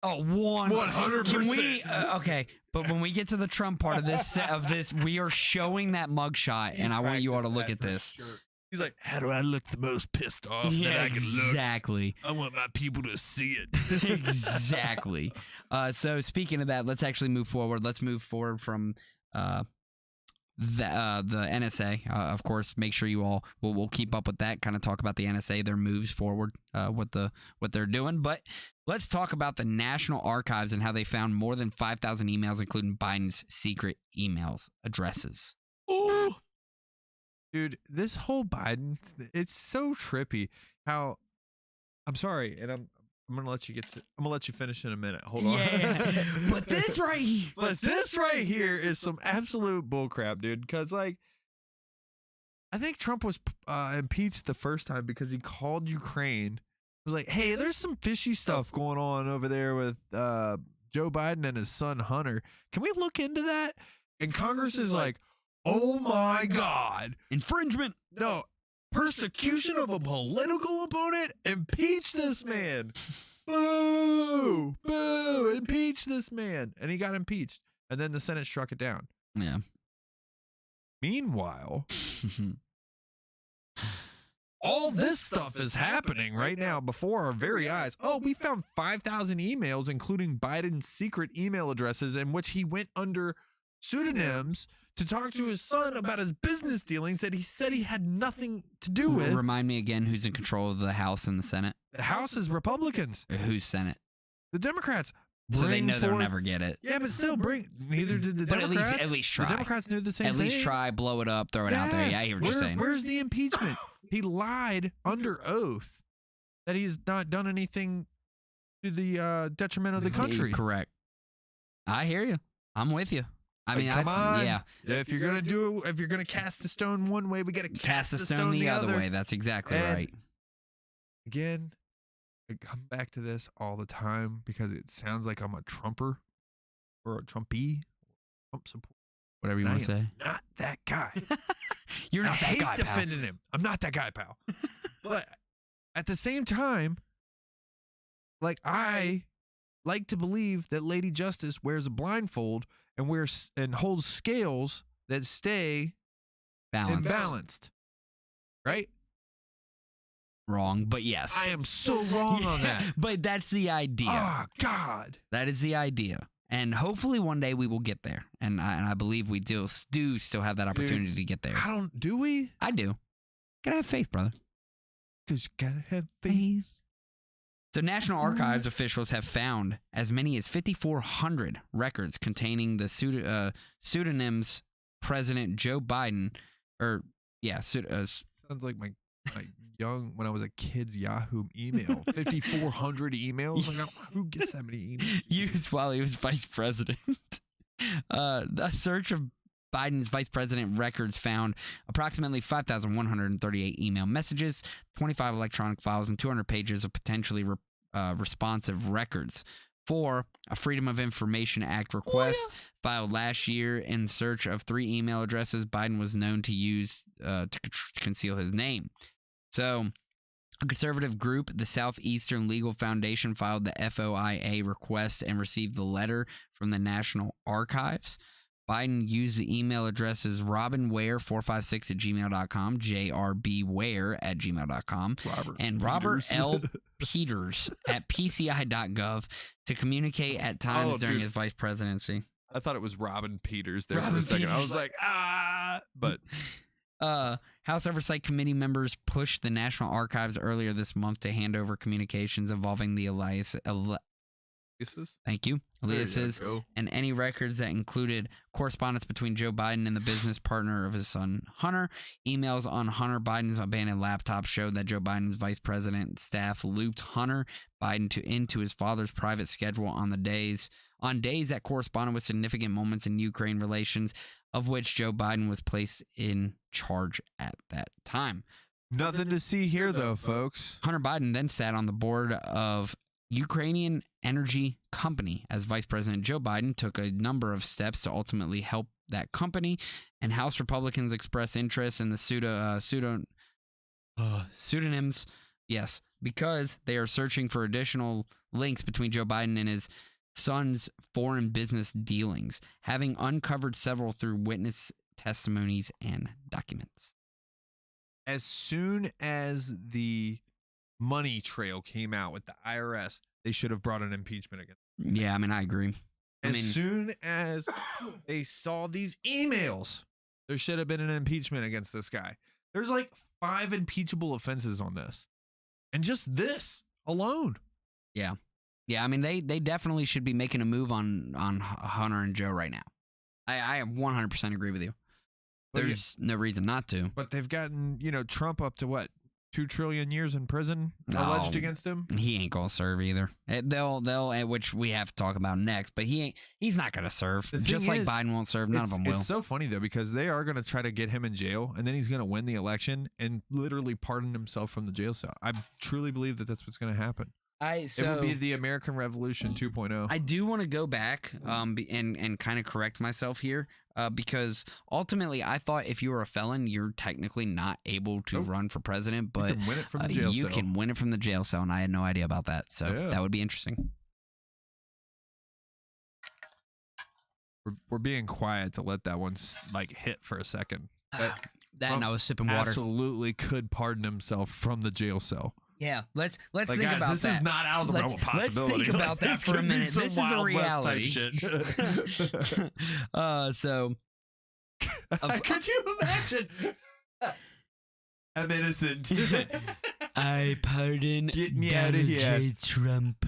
Oh, 100%. Can we? Okay, but when we get to the Trump part of this, we are showing that mugshot, and I want you all to look at this. He's like, how do I look the most pissed off that Yeah, I can look? exactly. I want my people to see it. Exactly. So speaking of that, let's actually move forward. Let's move forward from the NSA. Of course, make sure you all we'll keep up with that. Kind of talk about the NSA, their moves forward, what they're doing. But let's talk about the National Archives and how they found more than 5,000 emails, including Biden's secret emails addresses. Oh, dude, this whole Biden, it's so trippy. How, I'm sorry, and I'm gonna let you finish in a minute. Hold on. Yeah, but this right here is some absolute bullcrap, dude. Because like, I think Trump was impeached the first time because he called Ukraine. Was like, hey, there's some fishy stuff going on over there with Joe Biden and his son Hunter. Can we look into that? And Congress is like, oh my God, infringement. no. Persecution of a political opponent? Impeach this man. Boo! Boo! Impeach this man. And he got impeached. And then the Senate struck it down. Yeah. Meanwhile, all this stuff is happening right now before our very eyes. Oh, we found 5,000 emails, including Biden's secret email addresses, in which he went under pseudonyms to talk to his son about his business dealings that he said he had nothing to do with. Remind me again who's in control of the House and the Senate? The House is Republicans. Who's Senate? The Democrats. So they bring know they'll forth- never get it. Yeah, but still bring. Neither did the But Democrats. at least try. The Democrats knew the same At thing. least try, blow it up, throw it out there. Yeah, I hear what you're saying. Where's the impeachment? He lied under oath that he's not done anything to the detriment of the country. Correct. I hear you. I'm with you. I mean, come on. Yeah. If you're gonna cast the stone one way, we gotta Cast the stone the other way. That's exactly And right. Again, I come back to this all the time because it sounds like I'm a Trumper or a Trumpy, Trump support. Whatever you I want to am say. Not that guy. You're I not that hate guy, pal. defending him. I'm not that guy, pal. But at the same time, like, I like to believe that Lady Justice wears a blindfold and holds scales that stay balanced. Right? Wrong, but yes. I am so wrong on that. But that's the idea. Oh God. That is the idea. And hopefully one day we will get there. And I believe we do still have that opportunity to get there. Do we? I do. Gotta have faith, brother. Because you gotta have faith. So National Archives officials have found as many as 5,400 records containing the pseudonyms President Joe Biden, Sounds like my when I was a kid's Yahoo email. 5,400 emails. Like, who gets that many emails? used while he was vice president. A search of Biden's vice president records found approximately 5,138 email messages, 25 electronic files, and 200 pages of potentially responsive records for a Freedom of Information Act request filed last year in search of 3 email addresses Biden was known to use to conceal his name. So, a conservative group, the Southeastern Legal Foundation, filed the FOIA request and received the letter from the National Archives. Biden used the email addresses robinware456@gmail.com, jrbware@gmail.com, and Robert L. Peters at PCI.gov to communicate at times during his vice presidency. I thought it was Robin Peters there for Robin a second. I Peters. was like, but House Oversight Committee members pushed the National Archives earlier this month to hand over communications involving the Thank you. There you Aliases. go. And any records that included correspondence between Joe Biden and the business partner of his son, Hunter. Emails on Hunter Biden's abandoned laptop showed that Joe Biden's vice president staff looped Hunter Biden into his father's private schedule on days that corresponded with significant moments in Ukraine relations, of which Joe Biden was placed in charge at that time. Nothing to see here, though, folks. Hunter Biden then sat on the board of Ukrainian Energy Company as Vice President. Joe Biden took a number of steps to ultimately help that company, and House Republicans expressed interest in the pseudonyms, yes, because they are searching for additional links between Joe Biden and his son's foreign business dealings, having uncovered several through witness testimonies and documents. As soon as the money trail came out with the IRS, they should have brought an impeachment against him. Yeah, I mean, I agree. As soon as they saw these emails, there should have been an impeachment against this guy. There's like 5 impeachable offenses on this. And just this alone. Yeah. Yeah, I mean, they definitely should be making a move on Hunter and Joe right now. I 100% agree with you. There's no reason not to. But they've gotten, Trump up to what? 2 trillion years in prison alleged against him. He ain't gonna serve either. They'll which we have to talk about next. But he's not gonna serve. Just like Biden won't serve. None of them will. It's so funny though because they are gonna try to get him in jail, and then he's gonna win the election and literally pardon himself from the jail cell. I truly believe that that's what's gonna happen. It would be the American Revolution 2.0. I do want to go back and kind of correct myself here because ultimately I thought if you were a felon, you're technically not able to run for president, but you can win it from the jail you cell. can win it from the jail cell, and I had no idea about that. So that would be interesting. We're being quiet to let that one hit for a second. And I was sipping water. Absolutely could pardon himself from the jail cell. Yeah, let's think about that. This is not out of the realm of possibility. Let's think about that for a minute. This is a reality. So, could you imagine? I'm innocent. I pardon Get me out of here. J. Trump.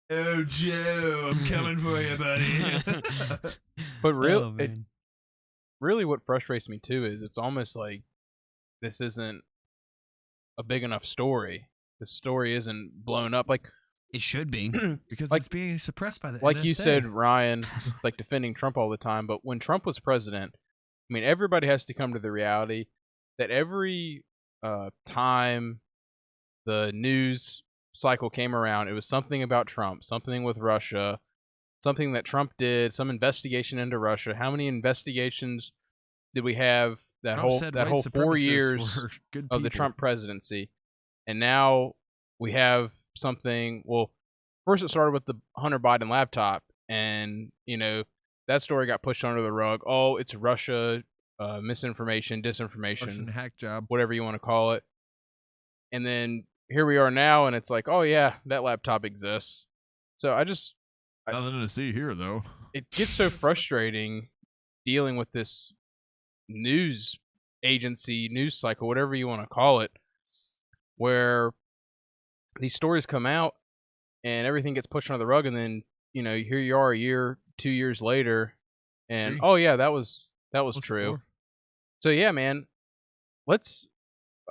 Oh, Joe, I'm coming for you, buddy. But really what frustrates me too is it's almost like this isn't a big enough story. The story isn't blown up like it should be because it's being suppressed by the like NSA. You said, Ryan, defending Trump all the time. But when Trump was president, I mean, everybody has to come to the reality that every time the news cycle came around, it was something about Trump, something with Russia, something that Trump did, some investigation into Russia. How many investigations did we have that whole 4 years of the Trump presidency? And now we have something. Well, first it started with the Hunter Biden laptop, and that story got pushed under the rug. Oh, it's Russia, misinformation, disinformation, Russian hack job, whatever you want to call it. And then here we are now, and it's like, oh yeah, that laptop exists. So nothing to see here though. It gets so frustrating dealing with this news agency, news cycle, whatever you want to call it, where these stories come out and everything gets pushed under the rug, and then here you are a year, 2 years later, and oh yeah, that was true. So yeah, man, let's,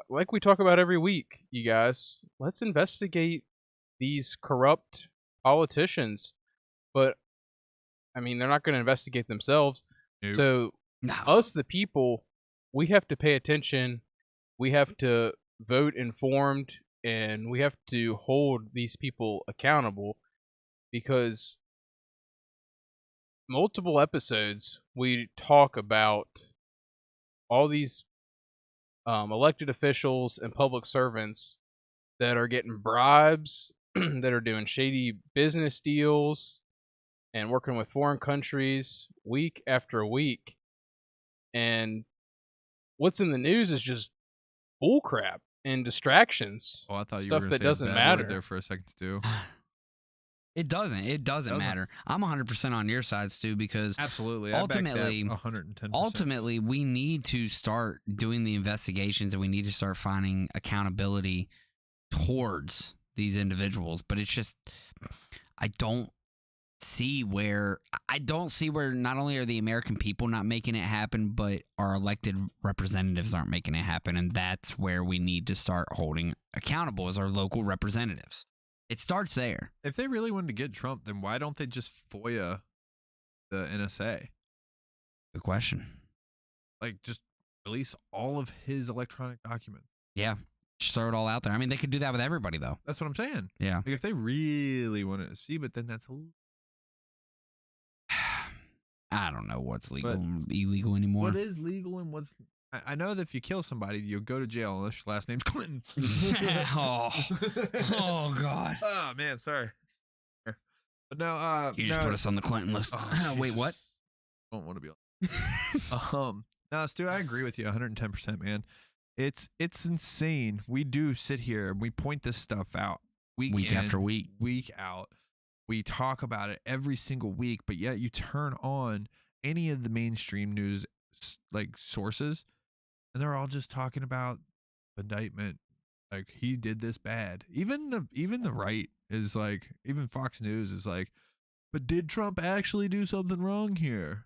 like we talk about every week, you guys, let's investigate these corrupt politicians. But I mean, they're not going to investigate themselves. Nope. So us, the people, we have to pay attention. We have to vote informed, and we have to hold these people accountable, because multiple episodes we talk about all these elected officials and public servants that are getting bribes, that are doing shady business deals and working with foreign countries week after week. And what's in the news is just bullcrap and distractions. Oh, I thought you stuff were that doesn't matter there for a second, Stu. It doesn't matter. I'm 100% on your side, Stu, because absolutely, ultimately, 110%. Ultimately, we need to start doing the investigations, and we need to start finding accountability towards these individuals. But it's just, I don't see where I don't see where not only are the American people not making it happen, but our elected representatives aren't making it happen. And that's where we need to start holding accountable as our local representatives. It starts there. If they really wanted to get Trump, then why don't they just FOIA the NSA? Good question. Like, just release all of his electronic documents. Yeah. Just throw it all out there. I mean, they could do that with everybody, though. That's what I'm saying. Yeah. Like, if they really wanted to see, but then that's a little... I don't know what's legal But and illegal anymore. what is legal and what's... I know that if you kill somebody, you'll go to jail unless your last name's Clinton. oh God. Oh, man, sorry. But no, You just put us on the Clinton list. Oh, Wait, Jesus. what? I don't want to be on. No, Stu, I agree with you 110%, man. It's insane. We do sit here and we point this stuff out Week after week. week out. We talk about it every single week, but yet you turn on any of the mainstream news like sources, and they're all just talking about indictment. Like, he did this bad. Even the right is like, even Fox News is like, but did Trump actually do something wrong here?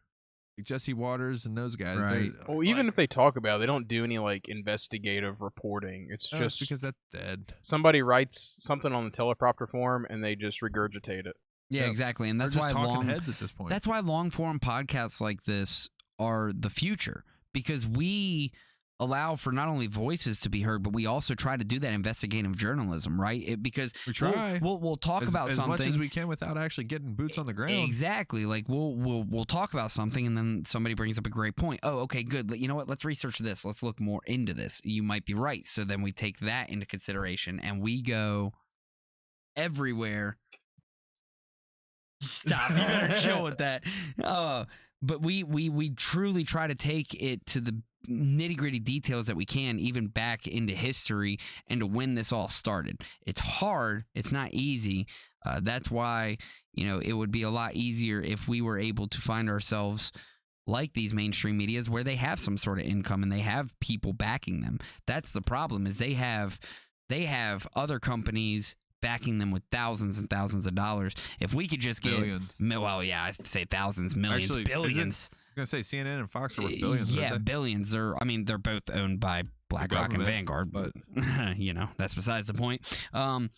Like Jesse Waters and those guys. Right. Well, even if they talk about it, they don't do any like investigative reporting. It's just because that's dead. somebody writes something on the teleprompter form and they just regurgitate it. Yeah, exactly. And that's They're why just talking long heads at this point. That's why long form podcasts like this are the future, because we allow for not only voices to be heard, but we also try to do that investigative journalism, right? Because we try. We'll talk about as something much as we can without actually getting boots on the ground. Exactly. Like we'll talk about something, and then somebody brings up a great point. Oh, okay, good. You know what? Let's research this. Let's look more into this. You might be right. So then we take that into consideration, and we go everywhere. Stop. You better chill with that. But we truly try to take it to the nitty-gritty details that we can, even back into history, and to when this all started. It's hard. It's not easy. That's why, it would be a lot easier if we were able to find ourselves like these mainstream medias where they have some sort of income and they have people backing them. That's the problem, is they have other companies backing them with thousands and thousands of dollars. If we could just get billions. Well, yeah, I'd say thousands, millions, Actually, billions. I'm gonna say CNN and Fox are worth billions. Yeah, aren't they? billions. They're both owned by BlackRock and Vanguard, but that's besides the point.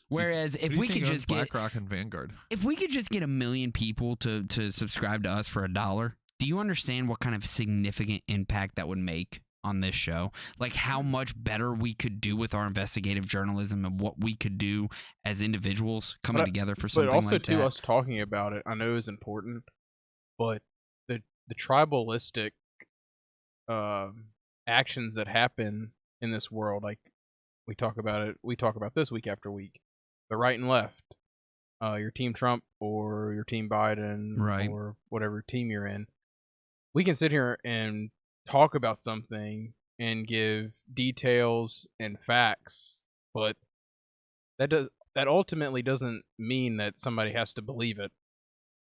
Whereas if we could just get BlackRock and Vanguard, if we could just get 1 million people to subscribe to us for $1, do you understand what kind of significant impact that would make on this show? Like, how much better we could do with our investigative journalism and what we could do as individuals coming together for something like that. But also, like too, that. us talking about it, I know is important, but the tribalistic actions that happen in this world, like we talk about this week after week, the right and left, your team Trump or your team Biden, right, or whatever team you're in, we can sit here and talk about something and give details and facts, but that ultimately doesn't mean that somebody has to believe it.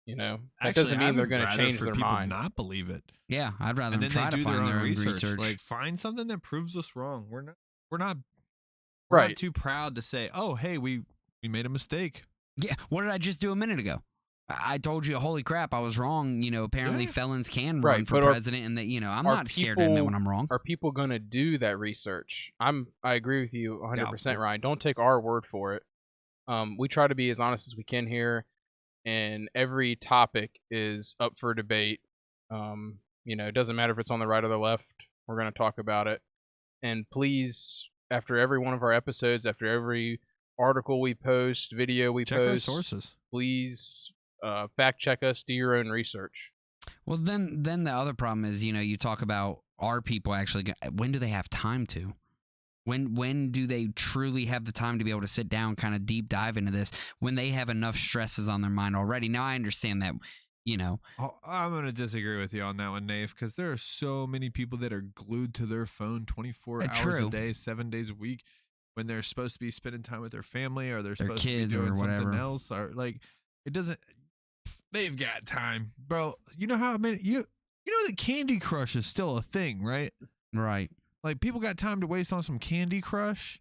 That actually, doesn't mean they're going to change their mind. Not believe it. Yeah, I'd rather And them then try they to do their find own their own research. Like, find something that proves us wrong. We're not Right. too proud to say, "Oh, hey, we made a mistake." Yeah, what did I just do a minute ago? I told you, holy crap, I was wrong. Apparently felons can run for president, and that I'm not scared to admit when I'm wrong. Are people going to do that research? I agree with you 100%, Ryan. Don't take our word for it. We try to be as honest as we can here, and every topic is up for debate. It doesn't matter if it's on the right or the left. We're going to talk about it. And please, after every one of our episodes, after every article we post, video we check post, our sources. Please fact check us, do your own research. Well, then the other problem is, you talk about our people actually. When do they have time to? When do they truly have the time to be able to sit down, kind of deep dive into this, when they have enough stresses on their mind already? Now, I understand that, I'm going to disagree with you on that one, Nave, because there are so many people that are glued to their phone 24 hours a day, 7 days a week, when they're supposed to be spending time with their family, or they're supposed to be doing something else, or like, it doesn't. They've got time, bro. You know how many you know that Candy Crush is still a thing, right? Right. Like, people got time to waste on some Candy Crush.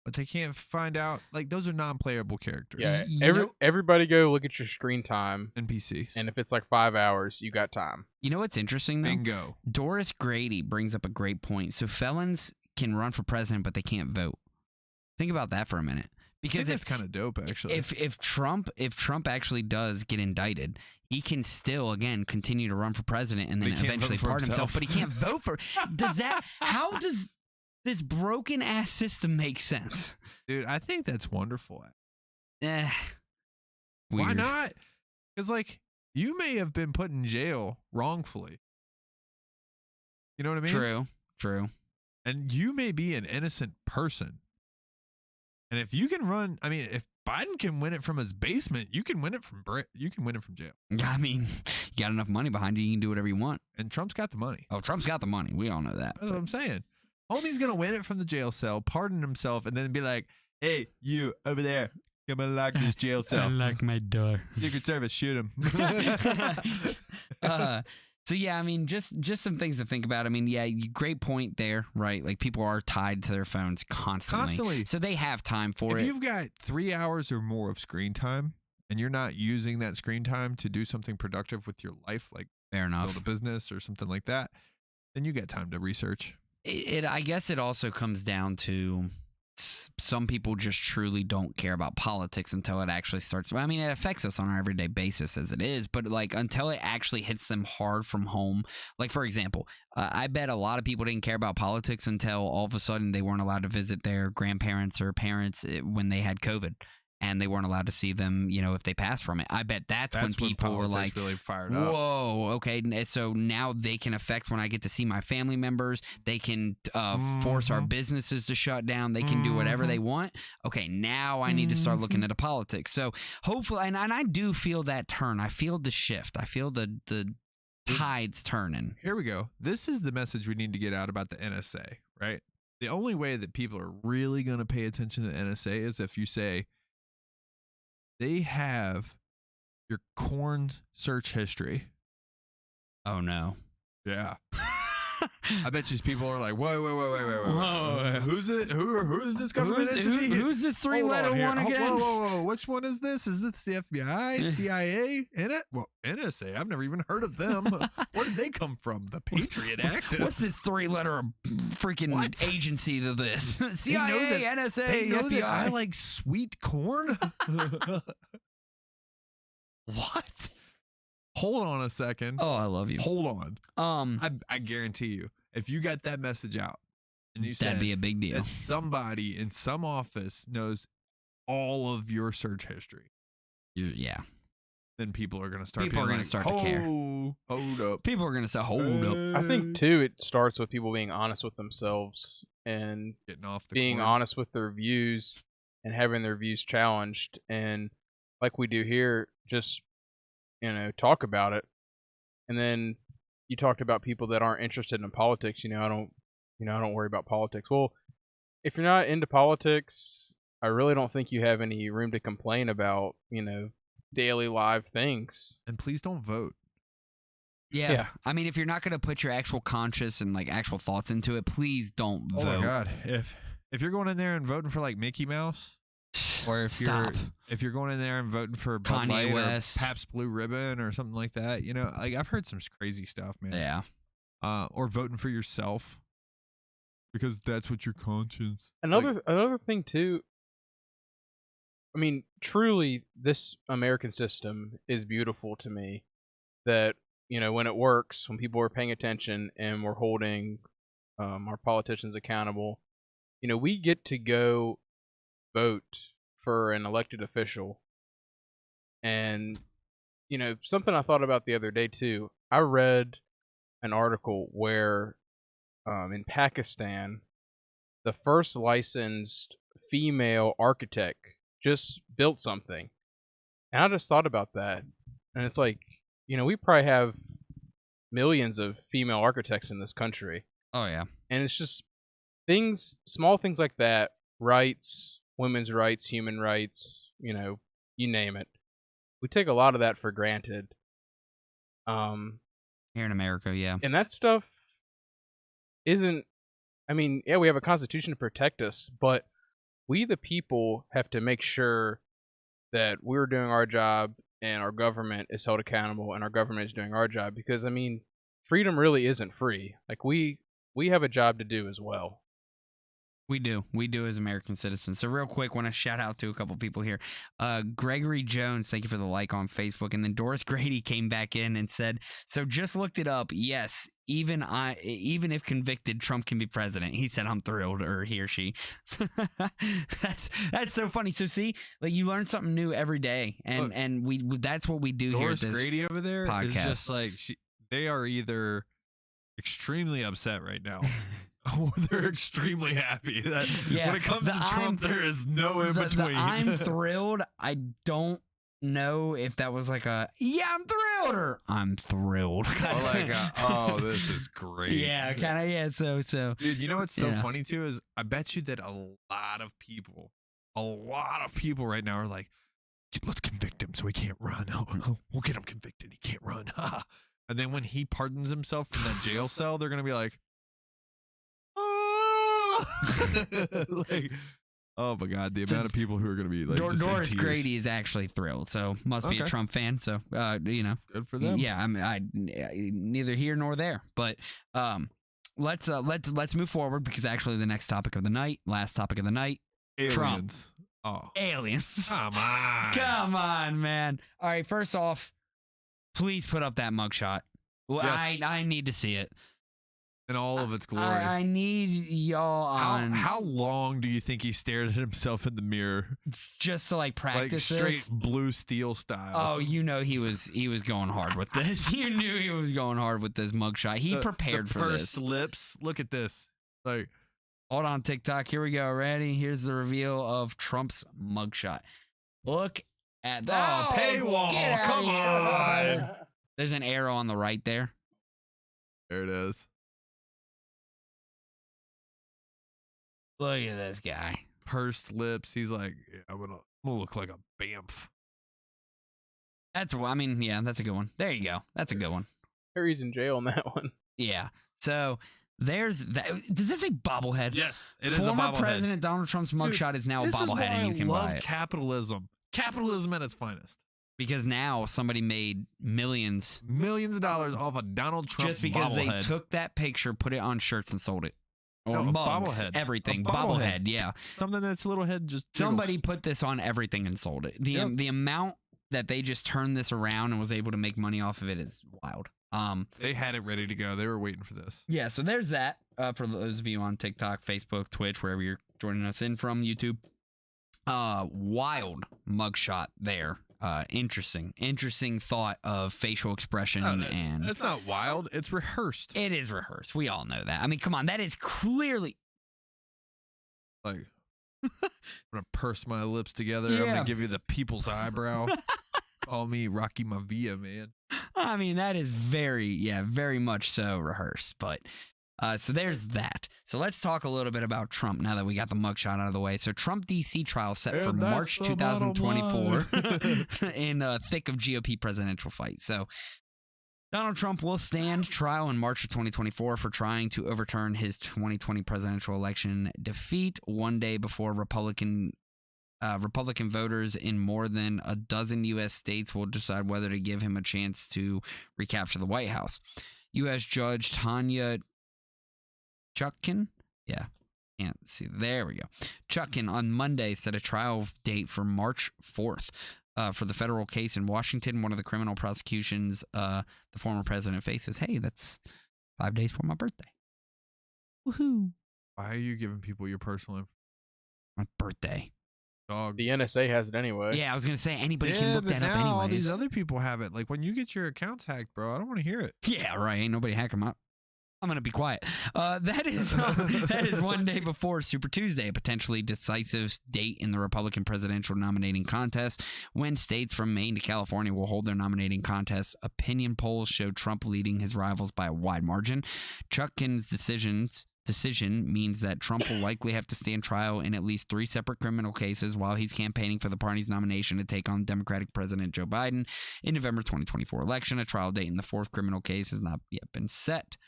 but they can't find out. Like, those are non-playable characters. Yeah, You know- everybody go look at your screen time, NPCs. and if it's like 5 hours, you got time. You know what's interesting though? Bingo. Doris Grady brings up a great point. So felons can run for president, but they can't vote. Think about that for a minute. I think Because that's kind of dope, actually. if Trump actually does get indicted, he can still again continue to run for president and But then he can't eventually vote for pardon himself. himself. But he can't vote for. How does this broken ass system make sense? Dude, I think that's wonderful. Eh, Why weird. not? Because, like, you may have been put in jail wrongfully. You know what I mean? True. And you may be an innocent person. And if you can run, I mean, if Biden can win it from his basement, you can win it from jail. I mean, you got enough money behind you, you can do whatever you want. And Trump's got the money. Oh, Trump's got the money. We all know that. That's what I'm saying. Homie's gonna win it from the jail cell, pardon himself, and then be like, "Hey, you over there, come unlock this jail cell. Unlock my door. Secret Service, shoot him." So yeah, I mean, just some things to think about. I mean, yeah, great point there, right? Like people are tied to their phones constantly. So they have time for If it. you've got 3 hours or more of screen time, and you're not using that screen time to do something productive with your life, like Fair enough. build a business or something like that, then you get time to research. I guess it also comes down to some people just truly don't care about politics until it actually starts. Well, I mean, it affects us on an everyday basis as it is, but like until it actually hits them hard from home. Like, for example, I bet a lot of people didn't care about politics until all of a sudden they weren't allowed to visit their grandparents or parents when they had COVID. And they weren't allowed to see them, you know, if they passed from it. I bet that's when people were like, really fired up. whoa, okay. So now they can affect when I get to see my family members. They can force our businesses to shut down. They can do whatever they want. Okay, now I need to start looking at the politics. So hopefully, and I do feel that turn. I feel the shift. I feel the tides turning. Here we go. This is the message we need to get out about the NSA, right? The only way that people are really going to pay attention to the NSA is if you say, they have your corn search history. Oh, no. Yeah. I bet you people are like, whoa. Who's it? Who is this government entity? Who's this Hold three-letter on here. one again? Whoa. Which one is this? Is this the FBI, CIA, NSA? I've never even heard of them. Where did they come from? The Patriot Act? What's this three-letter freaking agency to this? CIA, NSA, They know FBI. that I like sweet corn? What? Hold on a second. Oh, I love you. Hold on. I guarantee you, if you got that message out and you said That'd be a big deal. that somebody in some office knows all of your search history, Yeah. then people are going to start. People are going gonna to start to care. Hold up. People are going to say, hold up. I think too, it starts with people being honest with themselves and Getting off the being corn. honest with their views and having their views challenged, and like we do here, just talk about it. And then you talked about people that aren't interested in politics. I don't worry about politics. Well, if you're not into politics, I really don't think you have any room to complain about daily live things. And please don't vote. Yeah. I mean, if you're not going to put your actual conscious and like actual thoughts into it, please don't Oh vote. my God! If you're going in there and voting for like Mickey Mouse, or if Stop. you're going in there and voting for Bud Kanye Light West. or Pabst Blue Ribbon or something like that, like I've heard some crazy stuff, man. Yeah. Or voting for yourself because that's what your conscience. Another thing too. I mean, truly, this American system is beautiful to me. That when it works, when people are paying attention and we're holding our politicians accountable, we get to go vote for an elected official. And something I thought about the other day too. I read an article where in Pakistan, the first licensed female architect just built something. And I just thought about that. And it's like, we probably have millions of female architects in this country. Oh, yeah. And it's just small things like that, rights, women's rights, human rights, you name it. We take a lot of that for granted. Here in America, yeah. And that stuff isn't, we have a constitution to protect us, but we the people have to make sure that we're doing our job and our government is held accountable and our government is doing our job, because I mean, freedom really isn't free. Like we have a job to do as well. We do as American citizens. So real quick, want to shout out to a couple people here. Gregory Jones, thank you for the like on Facebook. And then Doris Grady came back in and said, so just looked it up. Yes, even if convicted, Trump can be president. He said, I'm thrilled, or he or she. That's so funny. So see, like you learn something new every day. And, Look, and we that's what we do Doris here at this Grady over there podcast. is just like, they are either extremely upset right now. Oh, they're extremely happy that when it comes to Trump, there is no in between. I'm thrilled. I don't know if that was like I'm thrilled or I'm thrilled. Oh, this is great. Yeah, kind of. Yeah. So, dude, you know what's so funny too is I bet you that a lot of people right now are like, let's convict him so he can't run. We'll get him convicted. He can't run. And then when he pardons himself from that jail cell, they're gonna be like, like, oh my God, the amount of people who are going to be like Doris Grady is actually thrilled, so must be a Trump fan. So good for them. Yeah, I neither here nor there, but let's move forward, because actually the next topic of the night, last topic of the night, aliens. Trump. Oh, aliens! Come on, man! All right, first off, please put up that mugshot. Well, yes. I need to see it. In all of its glory. I need y'all on. How long do you think he stared at himself in the mirror? Just to like practice, like straight this? Blue Steel style. Oh, he was going hard with this. You knew he was going hard with this mugshot. He prepared for this. Pursed lips. Look at this. Like, hold on, TikTok. Here we go. Ready? Here's the reveal of Trump's mugshot. Look at that. Oh, paywall. Come on. There's an arrow on the right there. There it is. Look at this guy. Pursed lips. He's like, yeah, I'm gonna look like a Bamf. That's a good one. There you go. That's a good one. Harry's in jail on that one. Yeah. So there's that. Does this say bobblehead? Yes, it is a bobblehead. Former President Donald Trump's mugshot is now a bobblehead, and you can buy it. Capitalism. Capitalism at its finest. Because now somebody made millions of dollars off a Donald Trump just because bobblehead. they took that picture, put it on shirts, and sold it. Or No, a mugs, bobblehead. everything. A bobblehead. Yeah. Something that's a little head just jiggles. Somebody put this on everything and sold it. The amount that they just turned this around and was able to make money off of it is wild. They had it ready to go. They were waiting for this. Yeah, so there's that. For those of you on TikTok, Facebook, Twitch, wherever you're joining us in from, YouTube. Wild mugshot there. Interesting thought of facial expression. And it's not wild. It's rehearsed. It is rehearsed. We all know that. I mean, come on. That is clearly like, I'm going to purse my lips together. I'm going to give you the people's eyebrow. Call me Rocky Maivia, man. I mean, that is very much so rehearsed. But so there's that. So let's talk a little bit about Trump now that we got the mugshot out of the way. So Trump DC trial set for March 2024 in thick of GOP presidential fight. So Donald Trump will stand trial in March of 2024 for trying to overturn his 2020 presidential election defeat, one day before Republican voters in more than a dozen U.S. states will decide whether to give him a chance to recapture the White House. U.S. Judge Tanya Chutkan? Yeah. Can't see. There we go. Chutkan on Monday set a trial date for March 4th for the federal case in Washington. One of the criminal prosecutions the former president faces. Hey, that's 5 days for my birthday. Woohoo. Why are you giving people your personal information? My birthday. Dog. The NSA has it anyway. Yeah, I was going to say, anybody can look that up anyways. All these other people have it. Like, when you get your accounts hacked, bro, I don't want to hear it. Yeah, right. Ain't nobody hack them up. I'm going to be quiet. That is one day before Super Tuesday, a potentially decisive date in the Republican presidential nominating contest, when states from Maine to California will hold their nominating contests. Opinion polls show Trump leading his rivals by a wide margin. Chutkan's decision means that Trump will likely have to stand trial in at least 3 separate criminal cases while he's campaigning for the party's nomination to take on Democratic President Joe Biden in November 2024 election. A trial date in the 4th criminal case has not yet been set.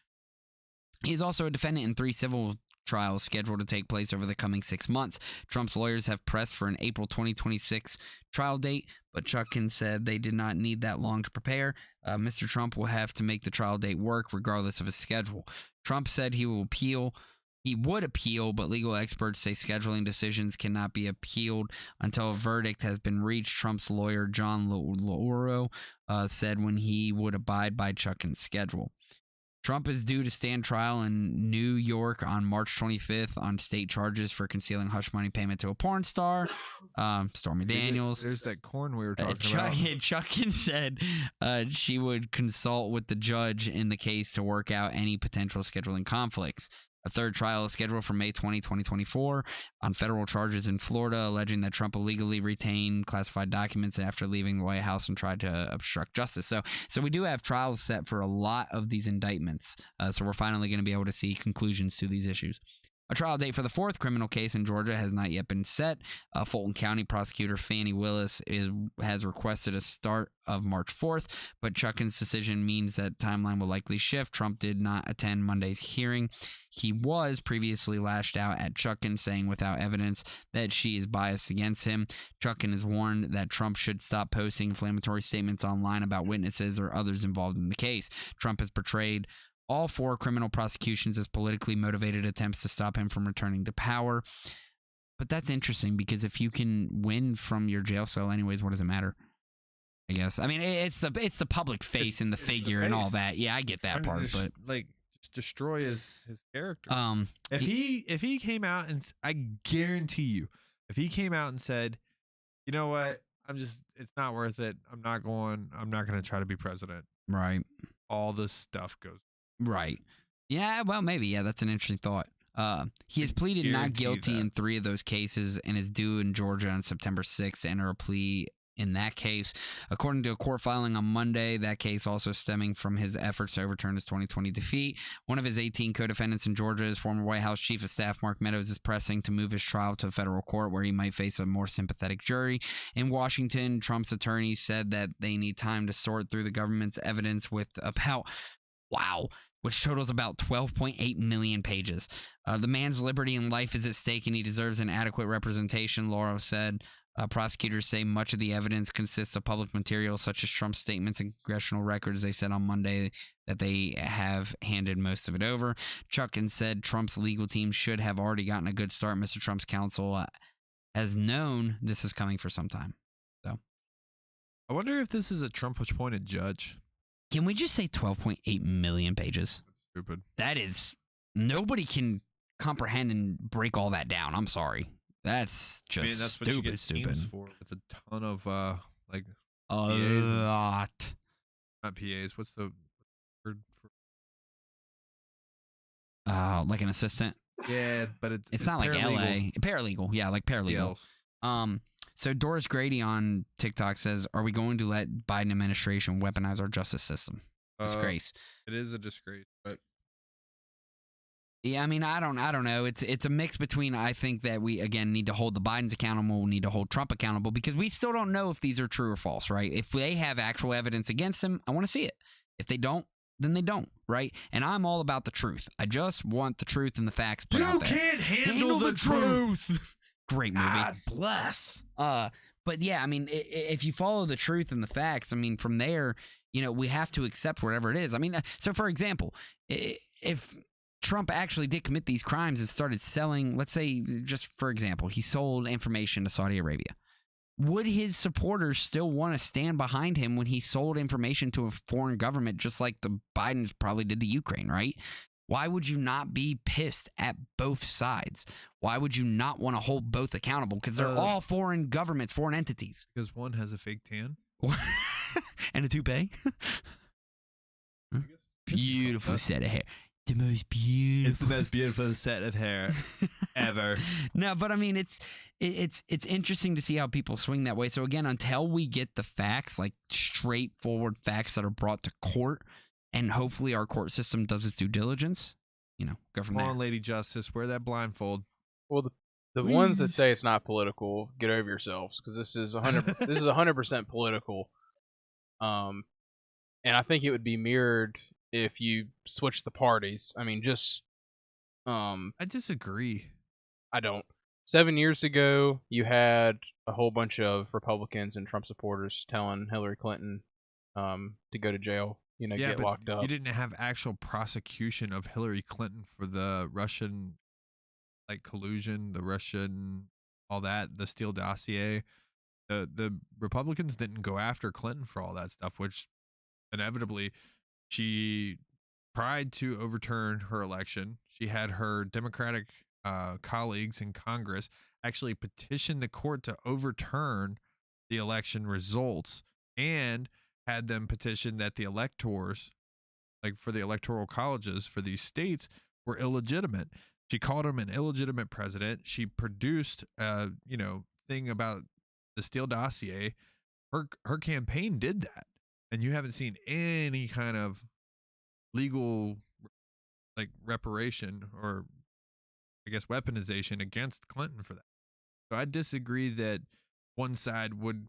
He is also a defendant in 3 civil trial scheduled to take place over the coming 6 months. Trump's lawyers have pressed for an April 2026 trial date, but Chutkan said they did not need that long to prepare. Mr. Trump will have to make the trial date work regardless of his schedule. Trump said he would appeal, but legal experts say scheduling decisions cannot be appealed until a verdict has been reached. Trump's lawyer, John Lauro, said when he would abide by Chutkan's schedule. Trump is due to stand trial in New York on March 25th on state charges for concealing hush money payment to a porn star, Stormy Daniels. There's that corn we were talking about. Chutkan said she would consult with the judge in the case to work out any potential scheduling conflicts. A third trial is scheduled for May 20, 2024 on federal charges in Florida, alleging that Trump illegally retained classified documents after leaving the White House and tried to obstruct justice. So we do have trials set for a lot of these indictments. So we're finally going to be able to see conclusions to these issues. A trial date for the fourth criminal case in Georgia has not yet been set. Fulton County prosecutor Fannie Willis has requested a start of March 4th, but Chutkan's decision means that timeline will likely shift. Trump did not attend Monday's hearing. He was previously lashed out at Chutkan, saying without evidence that she is biased against him. Chutkan has warned that Trump should stop posting inflammatory statements online about witnesses or others involved in the case. Trump has portrayed all 4 criminal prosecutions as politically motivated attempts to stop him from returning to power. But that's interesting because if you can win from your jail cell anyways, what does it matter? I guess. I mean, it's the public face and the figure and all that. Yeah, I get that part, but just destroy his character. If he came out and I guarantee you, if he came out and said, you know what, it's not worth it. I'm not going to try to be president. Right. All this stuff goes. Right. Yeah, well, maybe. Yeah, that's an interesting thought. He has pleaded not guilty in 3 of those cases and is due in Georgia on September 6th to enter a plea in that case. According to a court filing on Monday, that case also stemming from his efforts to overturn his 2020 defeat. One of his 18 co-defendants in Georgia, his former White House Chief of Staff Mark Meadows, is pressing to move his trial to a federal court where he might face a more sympathetic jury. In Washington, Trump's attorneys said that they need time to sort through the government's evidence with which totals about 12.8 million pages. The man's liberty and life is at stake, and he deserves an adequate representation, Lauro said. Prosecutors say much of the evidence consists of public material, such as Trump's statements and congressional records. They said on Monday that they have handed most of it over. Chutkan said Trump's legal team should have already gotten a good start. Mr. Trump's counsel has known this is coming for some time. So, I wonder if this is a Trump-appointed judge. Can we just say 12.8 million pages? That's stupid. That is, nobody can comprehend and break all that down. I'm sorry. That's just that's stupid. What you get stupid. Teams for. It's a ton of a PAs lot. Not PAs. What's the word for? Like an assistant. Yeah, but it's not like LA paralegal. Yeah, like paralegal. PLs. So Doris Grady on TikTok says, "Are we going to let Biden administration weaponize our justice system? Disgrace." It is a disgrace, but yeah, I mean, I don't know. It's a mix between. I think that we again need to hold the Bidens accountable. We need to hold Trump accountable because we still don't know if these are true or false, right? If they have actual evidence against him, I want to see it. If they don't, then they don't, right? And I'm all about the truth. I just want the truth and the facts put out there. You can't handle the truth. Great movie. God bless. But yeah, I mean, if you follow the truth and the facts, I mean, from there, we have to accept whatever it is. I mean, so for example, if Trump actually did commit these crimes and started selling, let's say, just for example, he sold information to Saudi Arabia, would his supporters still want to stand behind him when he sold information to a foreign government, just like the Bidens probably did to Ukraine, right? Why would you not be pissed at both sides? Why would you not want to hold both accountable? Because they're all foreign governments, foreign entities. Because one has a fake tan. And a toupee. Beautiful set of hair. The most beautiful. It's the most beautiful set of hair ever. No, but I mean, it's interesting to see how people swing that way. So again, until we get the facts, like straightforward facts that are brought to court, and hopefully our court system does its due diligence, go from there. Come on, Lady Justice, wear that blindfold. Well, the ones that say it's not political, get over yourselves, because this is 100% political. And I think it would be mirrored if you switch the parties. I mean, just I disagree. I don't. 7 years ago, you had a whole bunch of Republicans and Trump supporters telling Hillary Clinton to go to jail, get But locked up. you didn't have actual prosecution of Hillary Clinton for the Russian collusion, the Russian all that, the Steele dossier. The Republicans didn't go after Clinton for all that stuff, which inevitably she tried to overturn her election. She had her Democratic colleagues in Congress actually petition the court to overturn the election results, and had them petition that the electors, for the electoral colleges for these states, were illegitimate. She called him an illegitimate president. She produced a thing about the Steele dossier. Her campaign did that, and you haven't seen any kind of legal reparation, or I guess weaponization, against Clinton for that. So I disagree that one side would,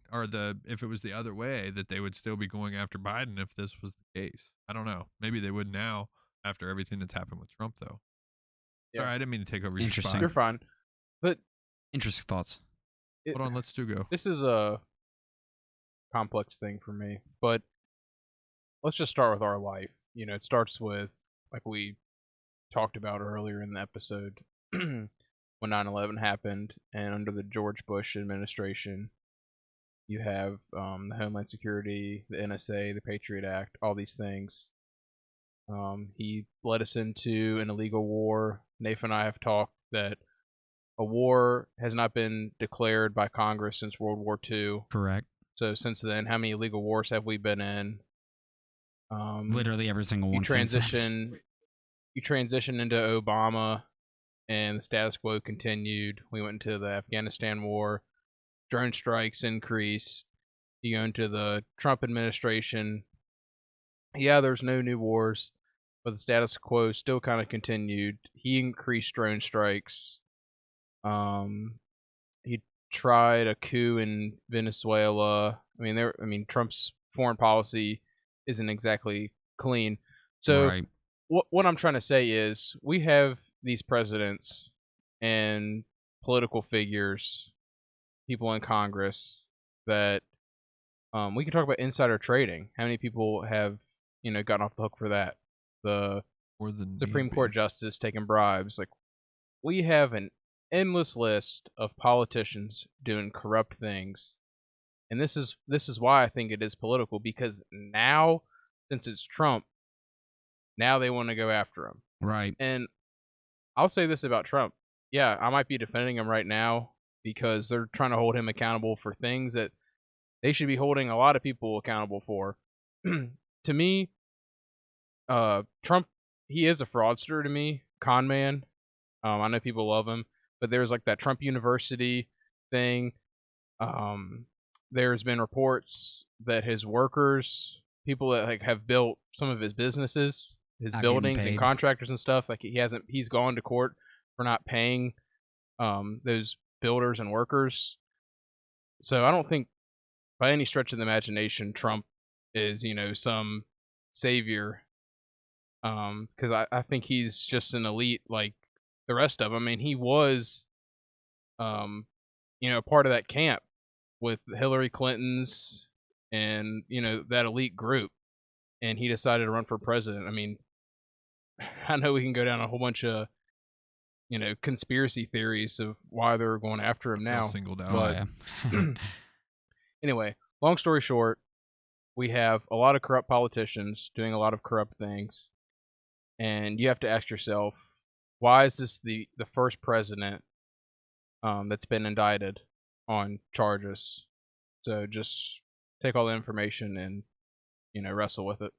if it was the other way, that they would still be going after Biden if this was the case. I don't know. Maybe they would now after everything that's happened with Trump, though. Yeah. Sorry, I didn't mean to take over your Interesting. spot. You're fine. But Interesting thoughts. Hold on, let's go. This is a complex thing for me, but let's just start with our life. It starts with, like we talked about earlier in the episode, when 9/11 happened, and under the George Bush administration, you have the Homeland Security, the NSA, the Patriot Act, all these things. He led us into an illegal war. Nathan and I have talked that a war has not been declared by Congress since World War II. Correct. So since then, how many illegal wars have we been in? Literally every single one. You transition into Obama, and the status quo continued. We went into the Afghanistan war. Drone strikes increased. You go into the Trump administration. Yeah, there's no new wars, but the status quo still kind of continued. He increased drone strikes. He tried a coup in Venezuela. Trump's foreign policy isn't exactly clean. So Right. what I'm trying to say is, we have these presidents and political figures, people in Congress, that we can talk about insider trading. How many people have gotten off the hook for that? The More than Supreme Court justice taking bribes. We have an endless list of politicians doing corrupt things, and this is why I think it is political, because now, since it's Trump, now they want to go after him. Right. And I'll say this about Trump. Yeah, I might be defending him right now because they're trying to hold him accountable for things that they should be holding a lot of people accountable for. To me, Trump, he is a fraudster to me, con man. I know people love him, but there's that Trump University thing. There's been reports that his workers, people that have built some of his businesses, his Not buildings getting and paid. contractors and stuff, he's gone to court for not paying those builders and workers. So I don't think by any stretch of the imagination Trump is some savior, because I think he's just an elite like the rest of them. He was part of that camp with Hillary Clinton's and that elite group, and he decided to run for president. I know we can go down a whole bunch of conspiracy theories of why they're going after him now. Singled out. But- yeah. Anyway, long story short, we have a lot of corrupt politicians doing a lot of corrupt things, and you have to ask yourself, why is this the first president that's been indicted on charges? So just take all the information and wrestle with it.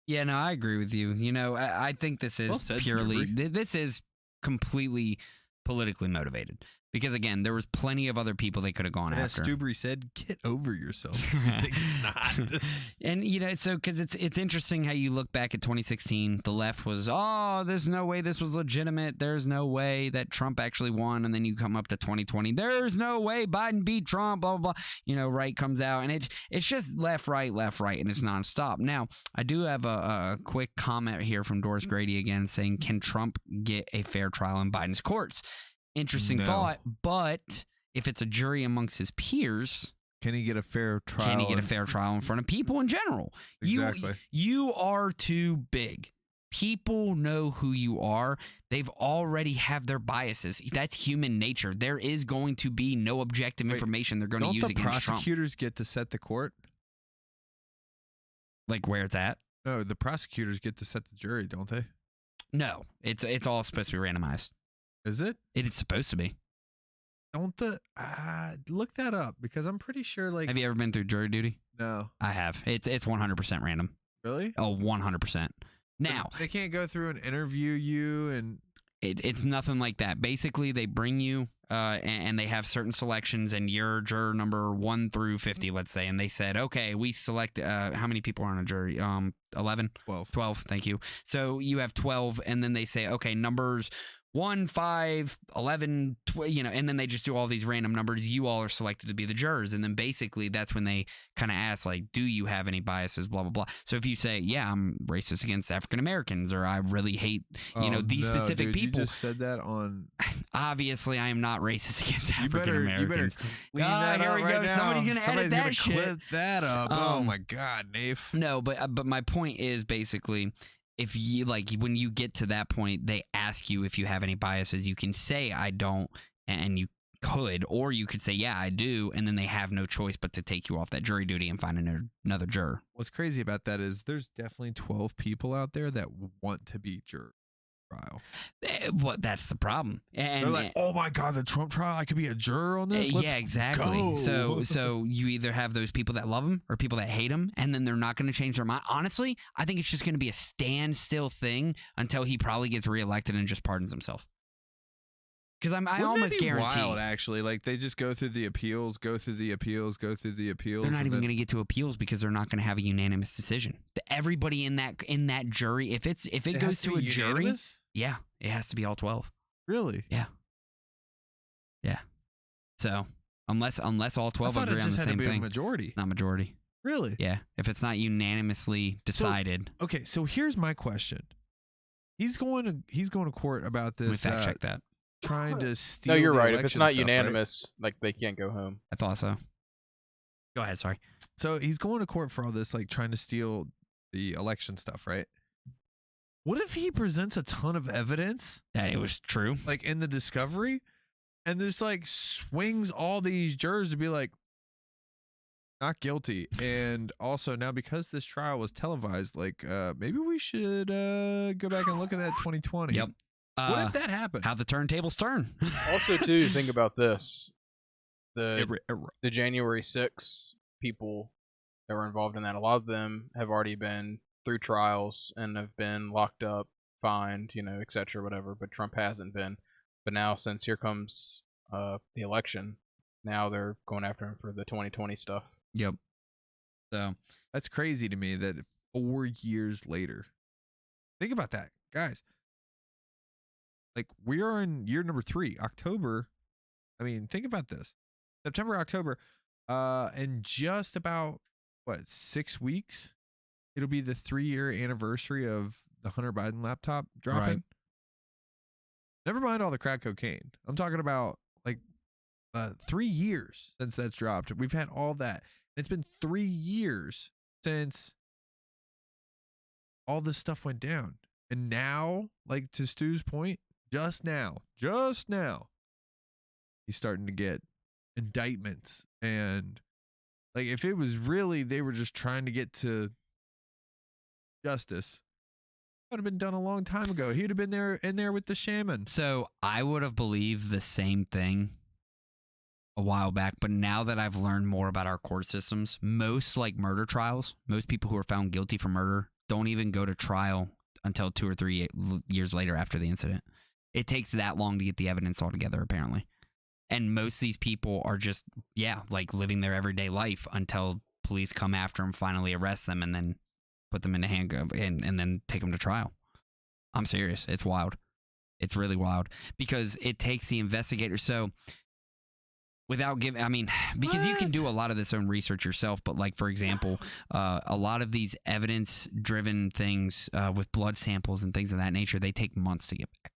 Yeah, no, I agree with you. I think this is Well said, purely, Snooper. this is completely politically motivated. Because again, there was plenty of other people they could have gone And as after. Stubery said, get over yourself. You think it's not. And so because it's interesting how you look back at 2016, the left was, oh, there's no way this was legitimate. There's no way that Trump actually won. And then you come up to 2020, there's no way Biden beat Trump, blah, blah, blah. Right comes out. And it's just left, right, and it's nonstop. Now, I do have a quick comment here from Doris Grady again saying, can Trump get a fair trial in Biden's courts? Interesting thought, but if it's a jury amongst his peers, can he get a fair trial? Can he get a fair trial in front of people in general? Exactly. You are too big. People know who you are. They've already have their biases. That's human nature. There is going to be no objective information they're going to use against Trump. Don't the prosecutors get to set the court? Like where it's at? No, the prosecutors get to set the jury, don't they? No, it's all supposed to be randomized. Is it? It's supposed to be. Don't look that up because I'm pretty sure. Like, have you ever been through jury duty? No, I have. It's 100% random. Really? Oh, 100%. Now they can't go through and interview you, and it's nothing like that. Basically, they bring you and they have certain selections, and you're juror number 1 through 50, let's say, and they said, okay, we select how many people are on a jury? 11, 12. Thank you. So you have 12, and then they say, okay, numbers 1, 5, 11, and then they just do all these random numbers. You all are selected to be the jurors. And then basically that's when they kind of ask, like, do you have any biases, blah, blah, blah. So if you say, yeah, I'm racist against African Americans, or I really hate, these specific people. You just said that on. Obviously, I am not racist against African Americans. Here we go. Somebody's going to edit that shit. Clip that up. Oh, my God, Nafe. No, but my point is basically, if you when you get to that point, they ask you if you have any biases. You can say I don't, and you could, or you could say yeah I do, and then they have no choice but to take you off that jury duty and find another juror. What's crazy about that is there's definitely 12 people out there that want to be juror trial. Well, that's the problem. And they're like, oh my God, the Trump trial, I could be a juror on this. Let's yeah, exactly. go. So you either have those people that love him or people that hate him, and then they're not going to change their mind. Honestly, I think it's just going to be a standstill thing until he probably gets reelected and just pardons himself. Because I almost guarantee. Wild, actually. Like, they just go through the appeals. They're not even going to get to appeals because they're not going to have a unanimous decision. Everybody in that jury, if it goes to a jury, unanimous? Yeah, it has to be all 12. Really? Yeah. So unless all 12 I thought agree it on just the had same to be thing, a majority. not majority. Really? Yeah, if it's not unanimously decided. Okay, so here's my question. He's going to court about Let me this. fact check that. Trying to steal. No, you're the right. If it's election not stuff, unanimous, like they can't go home. I thought so. Go ahead. Sorry. right? So he's going to court for all this, like trying to steal the election stuff, right? What if he presents a ton of evidence, That it was true. like in the discovery, and just like swings all these jurors to be like, not guilty, and also now because this trial was televised, like maybe we should go back and look at that 2020. Yep. What if that happened? How the turntables turn. Also, too, think about this: the January 6 people that were involved in that, a lot of them have already been through trials and have been locked up, fined, etc., whatever. But Trump hasn't been. But now, since here comes the election, now they're going after him for the 2020 stuff. Yep. So That's crazy to me that 4 years later. Think about that, guys. Like, we are in year number 3, October. I mean, think about this. September, October, in just about, 6 weeks, it'll be the 3-year anniversary of the Hunter Biden laptop dropping. Right. Never mind all the crack cocaine. I'm talking about, 3 years since that's dropped. We've had all that. It's been 3 years since all this stuff went down. And now, like, to Stu's point, just now, he's starting to get indictments. And, like, if it was really, they were just trying to get to justice, it would have been done a long time ago. He'd have been in there with the shaman. So I would have believed the same thing a while back, but now that I've learned more about our court systems, most murder trials, most people who are found guilty for murder don't even go to trial until 2 or 3 years later after the incident. It takes that long to get the evidence all together, apparently. And most of these people are just, like living their everyday life until police come after them, finally arrest them, and then put them in a handcuff and then take them to trial. I'm serious. It's wild. It's really wild because it takes the investigator. So without giving, because you can do a lot of this own research yourself, but like, for example, a lot of these evidence-driven things with blood samples and things of that nature, they take months to get back.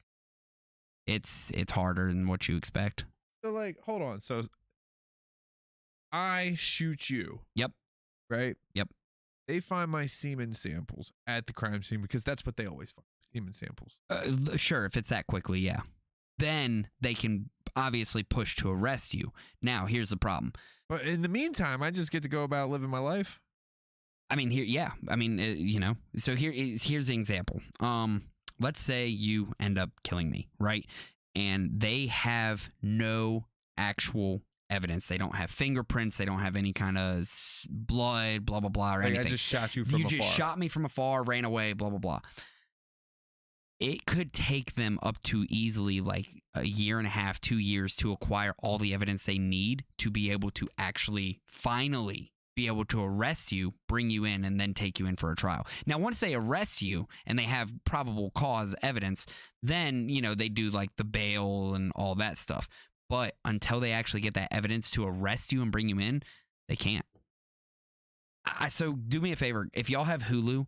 It's harder than what you expect. So, like, hold on. So, I shoot you. Yep. Right? Yep. They find my semen samples at the crime scene because that's what they always find, semen samples. Sure, if it's that quickly, yeah. Then they can obviously push to arrest you. Now, here's the problem. But in the meantime, I just get to go about living my life. So here's the example. Let's say you end up killing me, right? And they have no actual evidence. They don't have fingerprints. They don't have any kind of blood, blah, blah, blah, or anything. I just shot you from afar. You just shot me from afar, ran away, blah, blah, blah. It could take them up to easily like a year and a half, 2 years to acquire all the evidence they need to be able to actually finally be able to arrest you, bring you in, and then take you in for a trial. Now, once they arrest you and they have probable cause evidence, then, they do like the bail and all that stuff. But until they actually get that evidence to arrest you and bring you in, they can't. So do me a favor. If y'all have Hulu,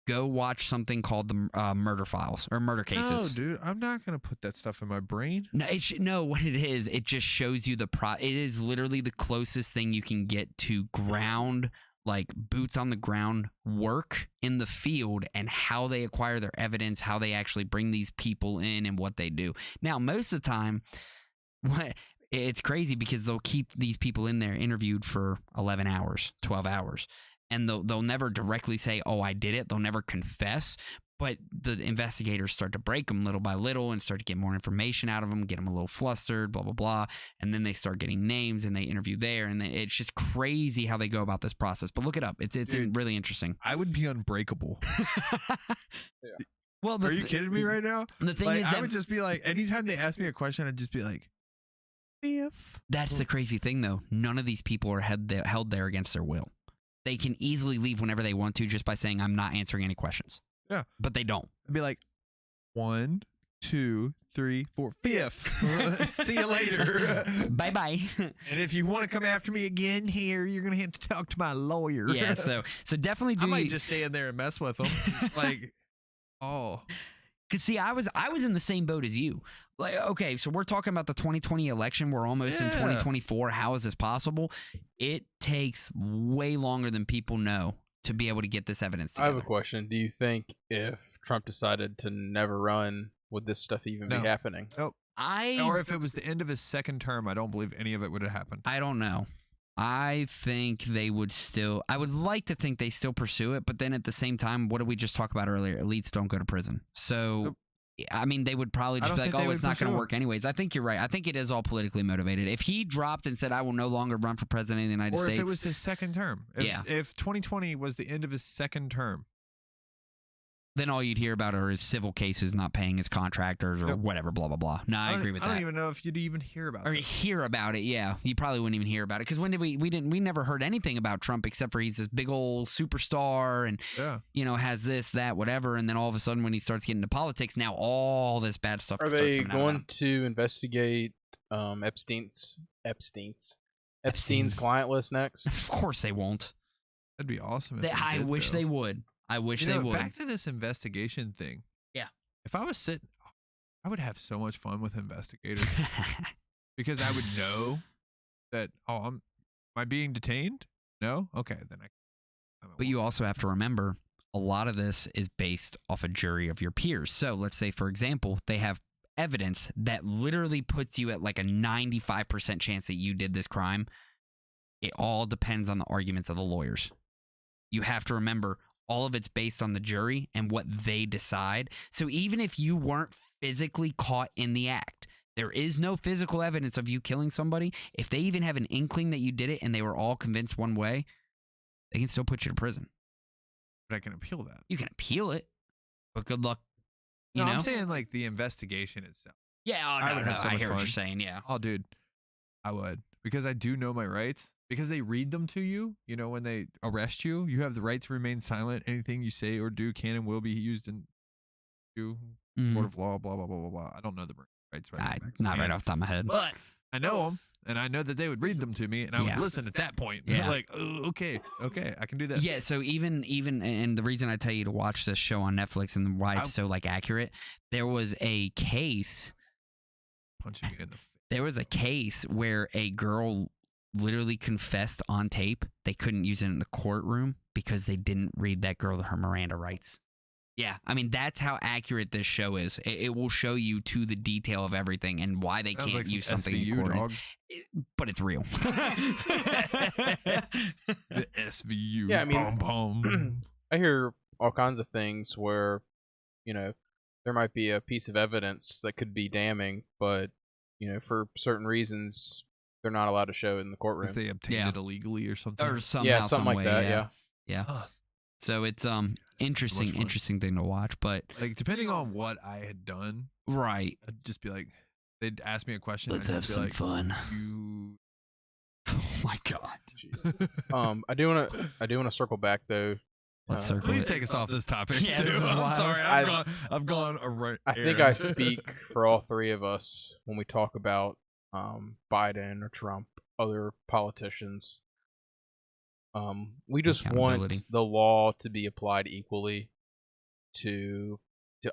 go watch something called the Murder Files or Murder Cases. No, dude, I'm not going to put that stuff in my brain. No, what it is, it just shows you it is literally the closest thing you can get to ground, like boots on the ground work in the field and how they acquire their evidence, how they actually bring these people in and what they do. Now, most of the time, it's crazy because they'll keep these people in there interviewed for 11 hours, 12 hours. And they'll never directly say, oh, I did it. They'll never confess. But the investigators start to break them little by little and start to get more information out of them, get them a little flustered, blah, blah, blah. And then they start getting names and they interview there. And it's just crazy how they go about this process. But look it up. It's Dude, really interesting. I would be unbreakable. Yeah. Well, are you kidding me right now? The thing like, is, I would just be like, anytime they ask me a question, I'd just be like, if. That's the crazy thing, though. None of these people are held there against their will. They can easily leave whenever they want to just by saying, I'm not answering any questions. Yeah. But they don't. I'd be like, 1, 2, 3, 4, 5th. See you later. Bye-bye. And if you want to come after me again here, you're going to have to talk to my lawyer. Yeah, so definitely do. I might just stand there and mess with them. Like, oh. Because see, I was in the same boat as you. Like, okay, so we're talking about the 2020 election. We're almost in 2024. How is this possible? It takes way longer than people know to be able to get this evidence together. I have a question. Do you think if Trump decided to never run, would this stuff even be happening? Nope. Or if it was the end of his second term, I don't believe any of it would have happened. I don't know. I think they would still. I would like to think they still pursue it, but then at the same time, what did we just talk about earlier? Elites don't go to prison. So, Nope. I mean, they would probably just be like, oh, it's not going to work anyways. I think you're right. I think it is all politically motivated. If he dropped and said, I will no longer run for president of the United States. Or if it was his second term. If 2020 was the end of his second term. Then all you'd hear about are his civil cases not paying his contractors or whatever, blah, blah, blah. No, I agree with that. I don't even know if you'd even hear about it. Or hear about it, yeah. You probably wouldn't even hear about it. Because when did we never heard anything about Trump except for he's this big old superstar and, has this, that, whatever. And then all of a sudden when he starts getting into politics, now all this bad stuff Are starts they coming out going to investigate Epstein's client list next? Of course they won't. That'd be awesome. I wish they would. I wish they would. Back to this investigation thing. Yeah. If I was sitting, I would have so much fun with investigators because I would know that, am I being detained? No? Okay, then But you also have to remember, a lot of this is based off a jury of your peers. So let's say, for example, they have evidence that literally puts you at like a 95% chance that you did this crime. It all depends on the arguments of the lawyers. You have to remember, all of it's based on the jury and what they decide. So even if you weren't physically caught in the act, there is no physical evidence of you killing somebody. If they even have an inkling that you did it and they were all convinced one way, they can still put you to prison. But I can appeal that. You can appeal it, but good luck. You know? I'm saying like the investigation itself. Yeah, I hear what you're saying, yeah. Oh, dude. I would, because I do know my rights. Because they read them to you. You know, when they arrest you, you have the right to remain silent. Anything you say or do can and will be used in you court of law. Blah blah blah blah blah. I don't know the rights right. Not right off the top of my head. But I know them, and I know that they would read them to me, and I would listen at that point. Yeah. Like, oh, okay, I can do that. Yeah, so even and the reason I tell you to watch this show on Netflix and why it's so like accurate, there was a case. Punching you in the face. There was a case where a girl literally confessed on tape. They couldn't use it in the courtroom because they didn't read that girl her Miranda rights. Yeah, I mean, that's how accurate this show is. It will show you to the detail of everything and why they Sounds can't like use some something SVU, in court. dog. But it's real. The SVU. Yeah, I mean, boom. I hear all kinds of things where, there might be a piece of evidence that could be damning, but, for certain reasons, they're not allowed to show it in the courtroom. Because they obtained it illegally or something. Or somehow, yeah, something like way, that. Yeah. Huh. So it's interesting thing to watch, but like depending on what I had done, right, I'd just be like, they'd ask me a question. Let's and I'd have be some like, fun. You. Oh my god. I do want to circle back though. Let's circle. Please it. take us off this topic, Yeah, Stu. this is I'm wild. sorry. I've gone a right. I think I speak for all three of us when we talk about Biden or Trump, other politicians. We just want the law to be applied equally to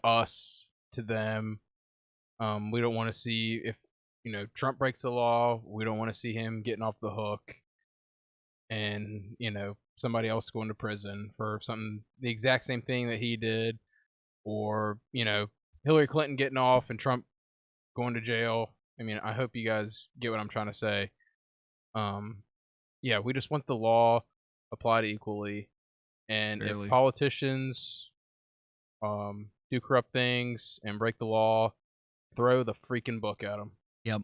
us, to them. We don't want to see if Trump breaks the law. We don't want to see him getting off the hook, and somebody else going to prison for something the exact same thing that he did, or Hillary Clinton getting off and Trump going to jail. I mean, I hope you guys get what I'm trying to say. Yeah, we just want the law applied equally, and if politicians do corrupt things and break the law, throw the freaking book at them. Yep.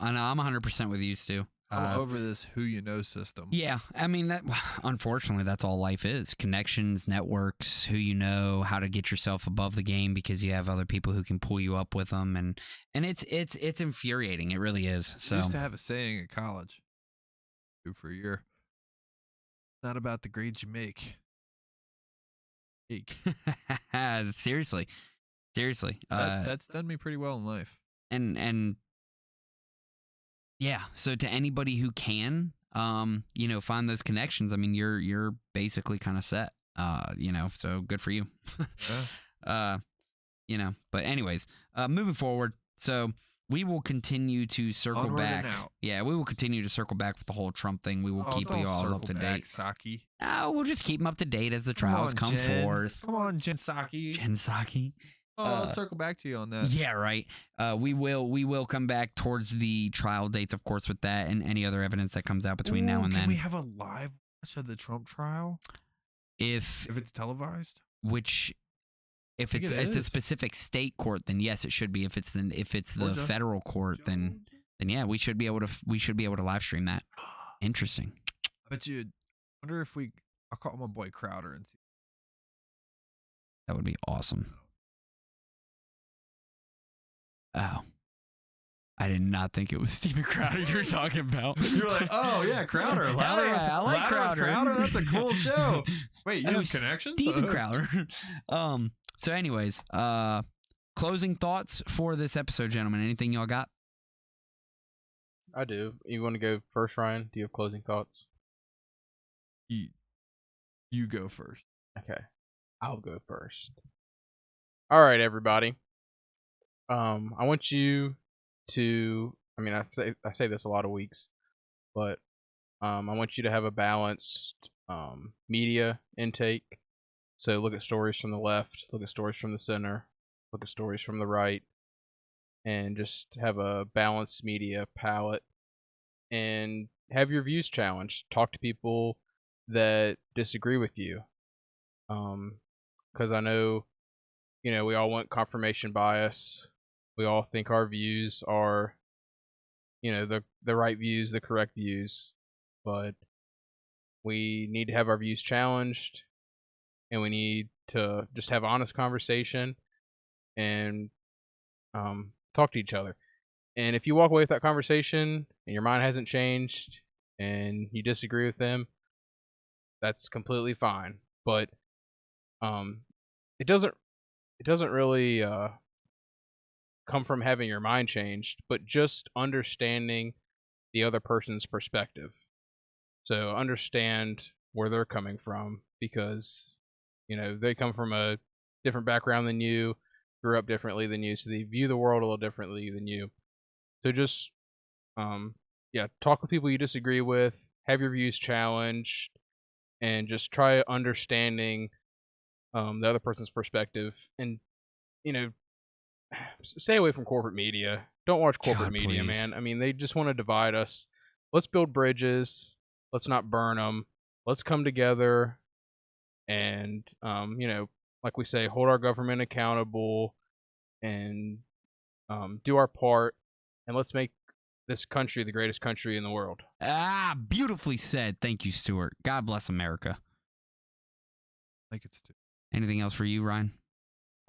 I know. I'm 100% with you, Stu. I'm over this who you know system. Yeah, I mean that. Unfortunately, that's all life is: connections, networks, who you know, how to get yourself above the game because you have other people who can pull you up with them, and it's infuriating. It really is. So I used to have a saying at college, for a year. It's not about the grades you make. Seriously. That's done me pretty well in life. And yeah, so to anybody who can, find those connections. I mean, you're basically kind of set. So good for you. Yeah. But anyways, moving forward, so we will continue to circle Onward back. and out. Yeah, we will continue to circle back with the whole Trump thing. We will keep you all up to date. Saki. We'll just keep them up to date as the trials come forth. Come on, Jen Psaki. Jen Psaki. I'll circle back to you on that. Yeah, right. We will come back towards the trial dates, of course, with that and any other evidence that comes out between now and then. Can we have a live watch of the Trump trial? If it's televised? If it's a specific state court, then yes, it should be. If it's the federal court, then yeah, we should be able to live stream that. Interesting. I bet you. Wonder if I'll call my boy Crowder and see. That would be awesome. Oh, I did not think it was Steven Crowder you were talking about. You were like, oh yeah, Crowder. I like Crowder. Crowder, that's a cool show. Wait, you have connections? Steven Crowder. So anyways, closing thoughts for this episode, gentlemen. Anything y'all got? I do. You want to go first, Ryan? Do you have closing thoughts? You go first. Okay. I'll go first. All right, everybody. I want you to, I mean, I say this a lot of weeks, but I want you to have a balanced media intake. So look at stories from the left, look at stories from the center, look at stories from the right, and just have a balanced media palette and have your views challenged. Talk to people that disagree with you. Because I know, we all want confirmation bias. We all think our views are, the right views, the correct views. But we need to have our views challenged, and we need to just have honest conversation and talk to each other. And if you walk away with that conversation and your mind hasn't changed and you disagree with them, that's completely fine. But it doesn't really come from having your mind changed, but just understanding the other person's perspective. So understand where they're coming from, because they come from a different background than you, grew up differently than you, so they view the world a little differently than you. So just talk with people you disagree with, have your views challenged, and just try understanding the other person's perspective. And stay away from corporate media. Don't watch corporate God, media, please. man. I mean, they just want to divide us. Let's build bridges. Let's not burn them. Let's come together and like we say, hold our government accountable and do our part, and let's make this country the greatest country in the world. Beautifully said. Thank you, Stuart. God bless America. Like it's too. Anything else for you, Ryan?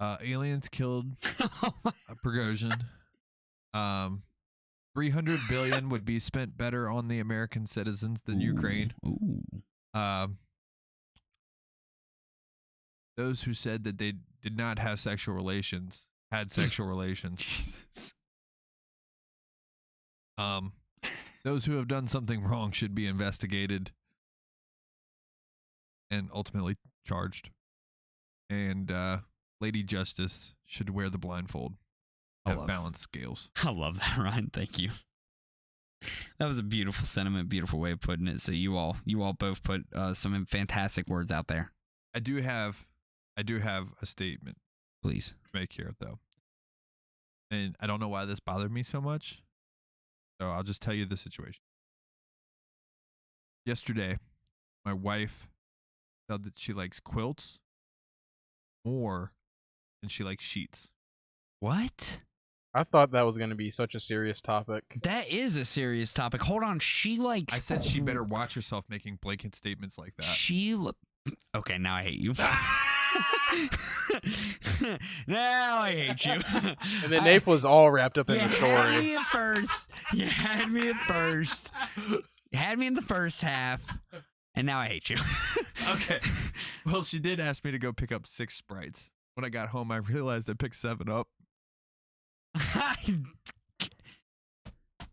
Aliens killed Prigozhin. 300 billion would be spent better on the American citizens than Ukraine. Ooh. Those who said that they did not have sexual relations had sexual relations. Jesus. Those who have done something wrong should be investigated and ultimately charged. And Lady Justice should wear the blindfold. Have balanced scales. I love that, Ryan. Thank you. That was a beautiful sentiment, beautiful way of putting it. So you all both put some fantastic words out there. I do have a statement Please. to make here, though. And I don't know why this bothered me so much. So I'll just tell you the situation. Yesterday, my wife said that she likes quilts more than she likes sheets. What? I thought that was going to be such a serious topic. That is a serious topic. Hold on. She likes. I said she better watch herself making blanket statements like that. Okay, now I hate you. Now I hate you. And then Nape was all wrapped up in the story. Had me at first. You had me at first. You had me in the first half, and now I hate you. Okay. Well, she did ask me to go pick up 6 Sprites. When I got home, I realized I picked 7 up.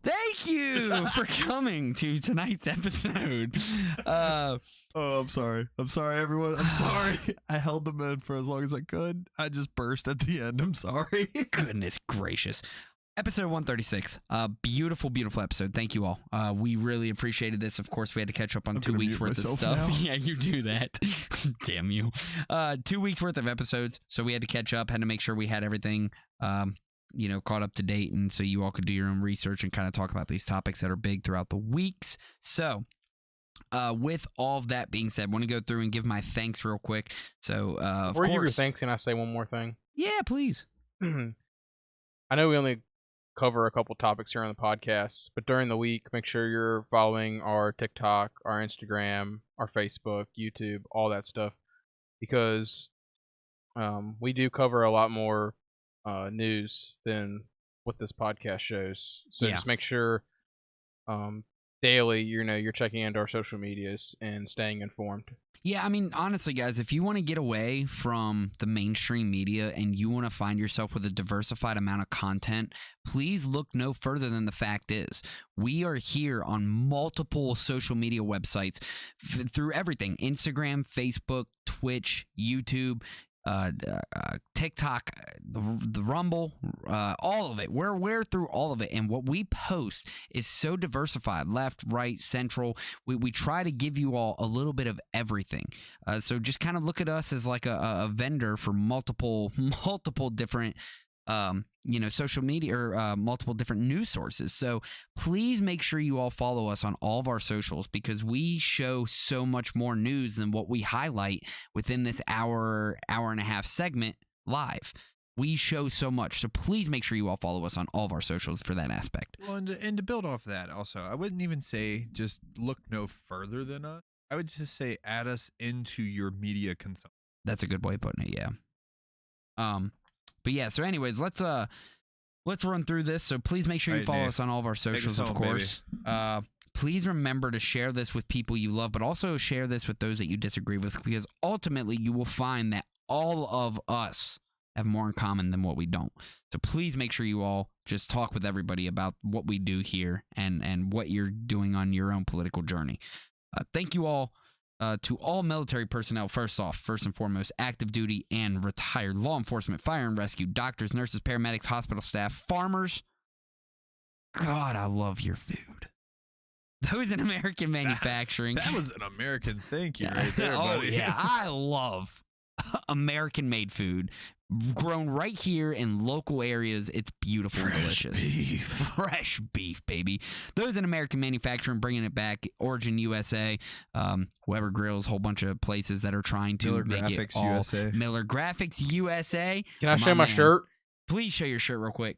Thank you for coming to tonight's episode. Oh, I'm sorry. I'm sorry, everyone. I'm sorry. I held them in for as long as I could. I just burst at the end. I'm sorry. Goodness gracious. Episode 136. Beautiful, beautiful episode. Thank you all. We really appreciated this. Of course, we had to catch up on 2 weeks worth of stuff. Now. Yeah, you do that. Damn you. 2 weeks worth of episodes. So we had to catch up, had to make sure we had everything caught up to date, and so you all could do your own research and kind of talk about these topics that are big throughout the weeks. So with all of that being said, I want to go through and give my thanks real quick. So of Before you give your course, thanks, can I say one more thing? yeah, please. I know we only cover a couple topics here on the podcast, but during the week, make sure you're following our TikTok, our Instagram, our Facebook, YouTube, all that stuff, because we do cover a lot more news than what this podcast shows. So Yeah. just make sure daily, you're checking into our social medias and staying informed. Yeah, I mean, honestly, guys, if you want to get away from the mainstream media and you want to find yourself with a diversified amount of content, please look no further than the fact is we are here on multiple social media websites through everything: Instagram, Facebook, Twitch, YouTube, TikTok, the Rumble, all of it. We're through all of it, and what we post is so diversified, left, right, central. We try to give you all a little bit of everything. So just kind of look at us as like a vendor for multiple different social media or multiple different news sources. So please make sure you all follow us on all of our socials, because we show so much more news than what we highlight within this hour and a half segment live. We show so much. So please make sure you all follow us on all of our socials for that aspect. Well, and to build off that also, I wouldn't even say just look no further than us. I would just say add us into your media consumption. That's a good way of putting it, yeah. But yeah, so anyways, let's let's run through this. So please make sure you Right, follow Nate. us on all of our socials, of home, baby. course. Please remember to share this with people you love, but also share this with those that you disagree with, because ultimately you will find that all of us have more in common than what we don't. So please make sure you all just talk with everybody about what we do here and what you're doing on your own political journey. Thank you all to all military personnel, first and foremost, active duty and retired law enforcement, fire and rescue, doctors, nurses, paramedics, hospital staff, farmers. God, I love your food. Those in American manufacturing. That was an American thank you right there, Oh, buddy. yeah. I love American-made food grown right here in local areas. It's beautiful and delicious. Beef. Fresh beef, baby. Those in American manufacturing, bringing it back. Origin USA, Weber Grills, whole bunch of places that are trying to Miller make Graphics it all. USA. Miller Graphics USA. Can I show my man. shirt? Please show your shirt real quick.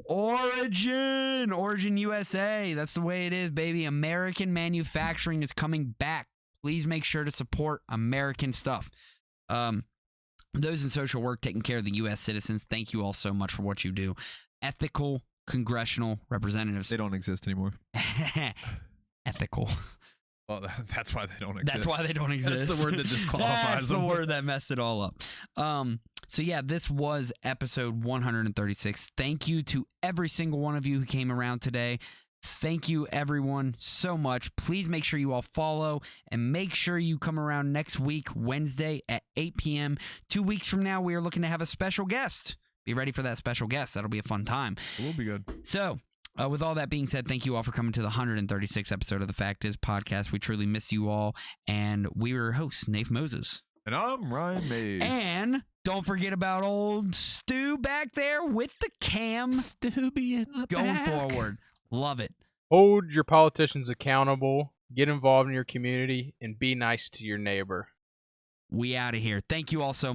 Origin USA. That's the way it is, baby. American manufacturing is coming back. Please make sure to support American stuff. Those in social work taking care of the U.S. citizens, thank you all so much for what you do. Ethical congressional representatives. They don't exist anymore. Ethical. Well, that's why they don't exist. That's why they don't exist. That's the word that disqualifies That's them. the word that messed it all up. So yeah, this was episode 136. Thank you to every single one of you who came around today. Thank you, everyone, so much. Please make sure you all follow and make sure you come around next week, Wednesday at 8 p.m. 2 weeks from now, we are looking to have a special guest. Be ready for that special guest. That'll be a fun time. It will be good. So, with all that being said, thank you all for coming to the 136th episode of the Fact Is podcast. We truly miss you all. And we were your hosts, Nath Moses. And I'm Ryan Mays. And don't forget about old Stu back there with the cam. Stubby in the Going back. forward. Love it. Hold your politicians accountable, get involved in your community, and be nice to your neighbor. We out of here. Thank you all so much.